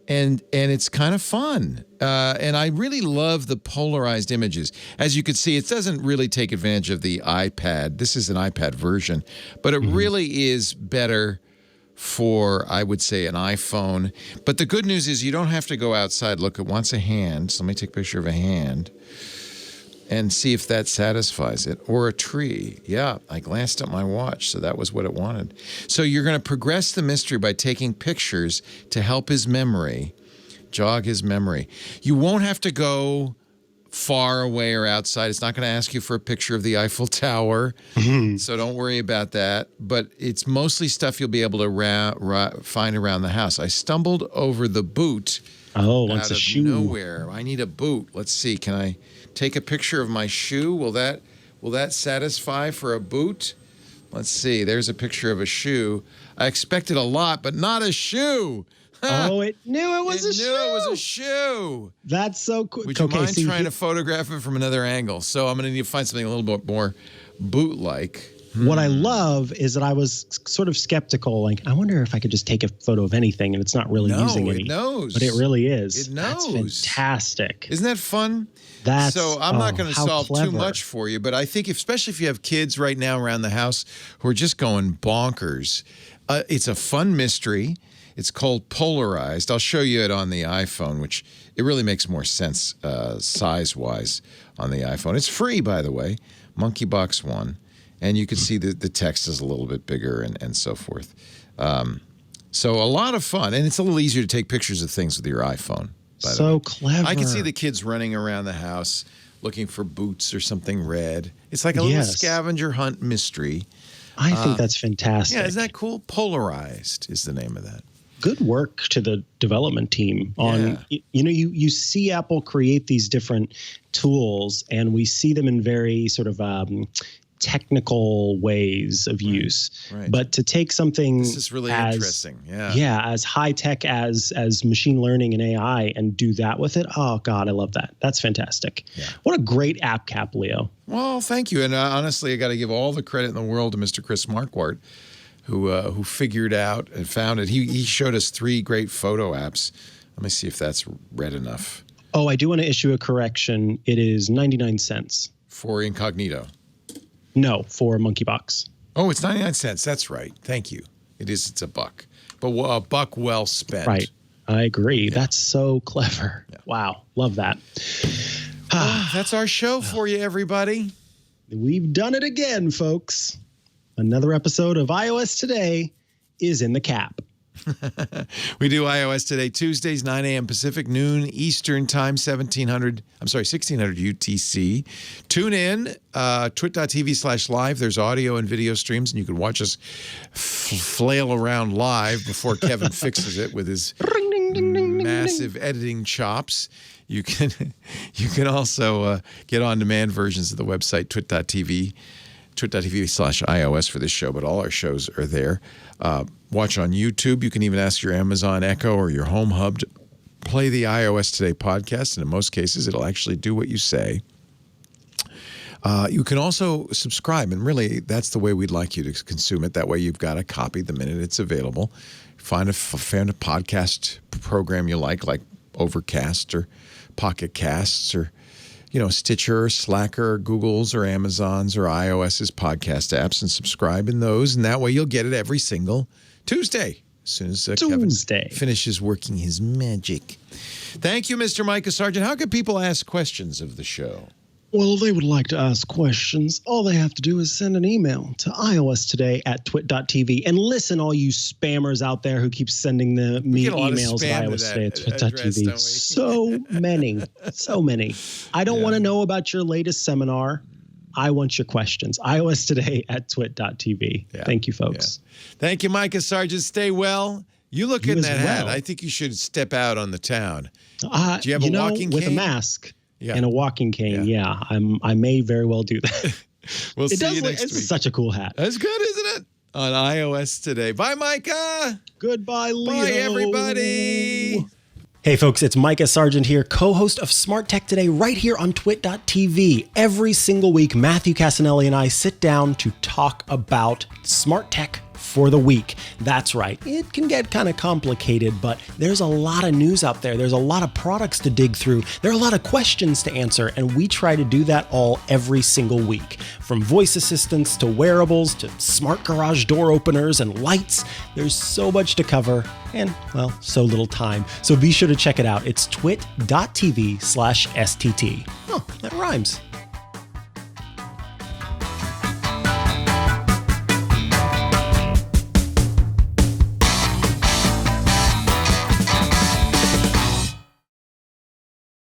and it's kind of fun. And I really love the polarized images. As you can see, it doesn't really take advantage of the iPad. This is an iPad version, but it really is better for, I would say, an iPhone. But the good news is you don't have to go outside. Look, it wants a hand. So let me take a picture of a hand and see if that satisfies it. Or a tree. Yeah, I glanced at my watch, so that was what it wanted. So you're going to progress the mystery by taking pictures to help his memory, jog his memory. You won't have to go far away or outside. It's not going to ask you for a picture of the Eiffel Tower, so don't worry about that. But it's mostly stuff you'll be able to find around the house. I stumbled over the boot out of nowhere. I need a boot. Let's see. Can I take a picture of my shoe? Will that satisfy for a boot? Let's see. There's a picture of a shoe. I expected a lot, but not a shoe. Oh, it knew it was a shoe. It knew it was a shoe. That's so cool. Would you mind trying to photograph it from another angle? So I'm going to need to find something a little bit more boot-like. What I love is that I was sort of skeptical. Like, I wonder if I could just take a photo of anything, and it's not really using any. It knows. But it really is. It knows. That's fantastic. Isn't that fun? So I'm not going to solve too much for you, but I think especially if you have kids right now around the house who are just going bonkers, it's a fun mystery. It's called Polarized. I'll show you it on the iPhone, which it really makes more sense size-wise on the iPhone. It's free, by the way, MonkeyBox 1. And you can see the text is a little bit bigger and so forth. So a lot of fun. And it's a little easier to take pictures of things with your iPhone. So clever. I can see the kids running around the house looking for boots or something red. It's like a little scavenger hunt mystery. I think that's fantastic. Yeah, isn't that cool? Polarized is the name of that. Good work to the development team on, you see Apple create these different tools, and we see them in very sort of technical ways of use. Right. But to take something this is really interesting. As high tech as machine learning and AI and do that with it. Oh God, I love that. That's fantastic. Yeah. What a great app cap, Leo. Well, thank you. And honestly, I got to give all the credit in the world to Mr. Chris Marquardt, who figured out and found it. He showed us 3 great photo apps. Let me see if that's red enough. Oh, I do want to issue a correction. It is 99 cents. For Incognito. No, for MonkeyBox. Oh, it's 99 cents. That's right. Thank you. It's a buck. But a buck well spent. Right. I agree. Yeah. That's so clever. Yeah. Wow. Love that. That's our show for you, everybody. We've done it again, folks. Another episode of iOS Today is in the cap. We do iOS Today Tuesdays, 9 a.m. Pacific, noon Eastern Time, 1600 UTC. Tune in, twit.tv/live. There's audio and video streams, and you can watch us flail around live before Kevin fixes it with his massive editing chops. You can also get on-demand versions of the website, twit.tv/iOS for this show, but all our shows are there. Watch on YouTube. You can even ask your Amazon Echo or your Home Hub to play the iOS Today podcast, and in most cases, it'll actually do what you say. You can also subscribe, and really, that's the way we'd like you to consume it. That way, you've got a copy the minute it's available. Find a podcast program you like Overcast or Pocket Casts or Stitcher, or Slacker, or Google's, or Amazon's, or iOS's podcast apps, and subscribe in those. And that way you'll get it every single Tuesday as soon as Kevin finishes working his magic. Thank you, Mr. Mikah Sargent. How can people ask questions of the show? Well, if they would like to ask questions, all they have to do is send an email to iostoday@twit.tv. And listen, all you spammers out there who keep sending me emails at iostoday@twit.tv. So many, so many. I don't want to know about your latest seminar. I want your questions. iostoday@twit.tv. Yeah. Thank you, folks. Yeah. Thank you, Mikah. Sargent, stay well. You look in that hat. I think you should step out on the town. Do you have a walking cane? With a mask. Yeah. And a walking cane, I may very well do that. We'll see you next week. It's such a cool hat. That's good, isn't it? On iOS Today. Bye, Mikah. Goodbye, Leo. Bye, everybody. Hey, folks, it's Mikah Sargent here, co-host of Smart Tech Today, right here on twit.tv. Every single week, Matthew Cassinelli and I sit down to talk about smart tech for the week. That's right. It can get kind of complicated, but there's a lot of news out there. There's a lot of products to dig through. There are a lot of questions to answer, and we try to do that all every single week. From voice assistants to wearables to smart garage door openers and lights, there's so much to cover and, well, so little time. So be sure to check it out. It's twit.tv/STT. Oh, that rhymes.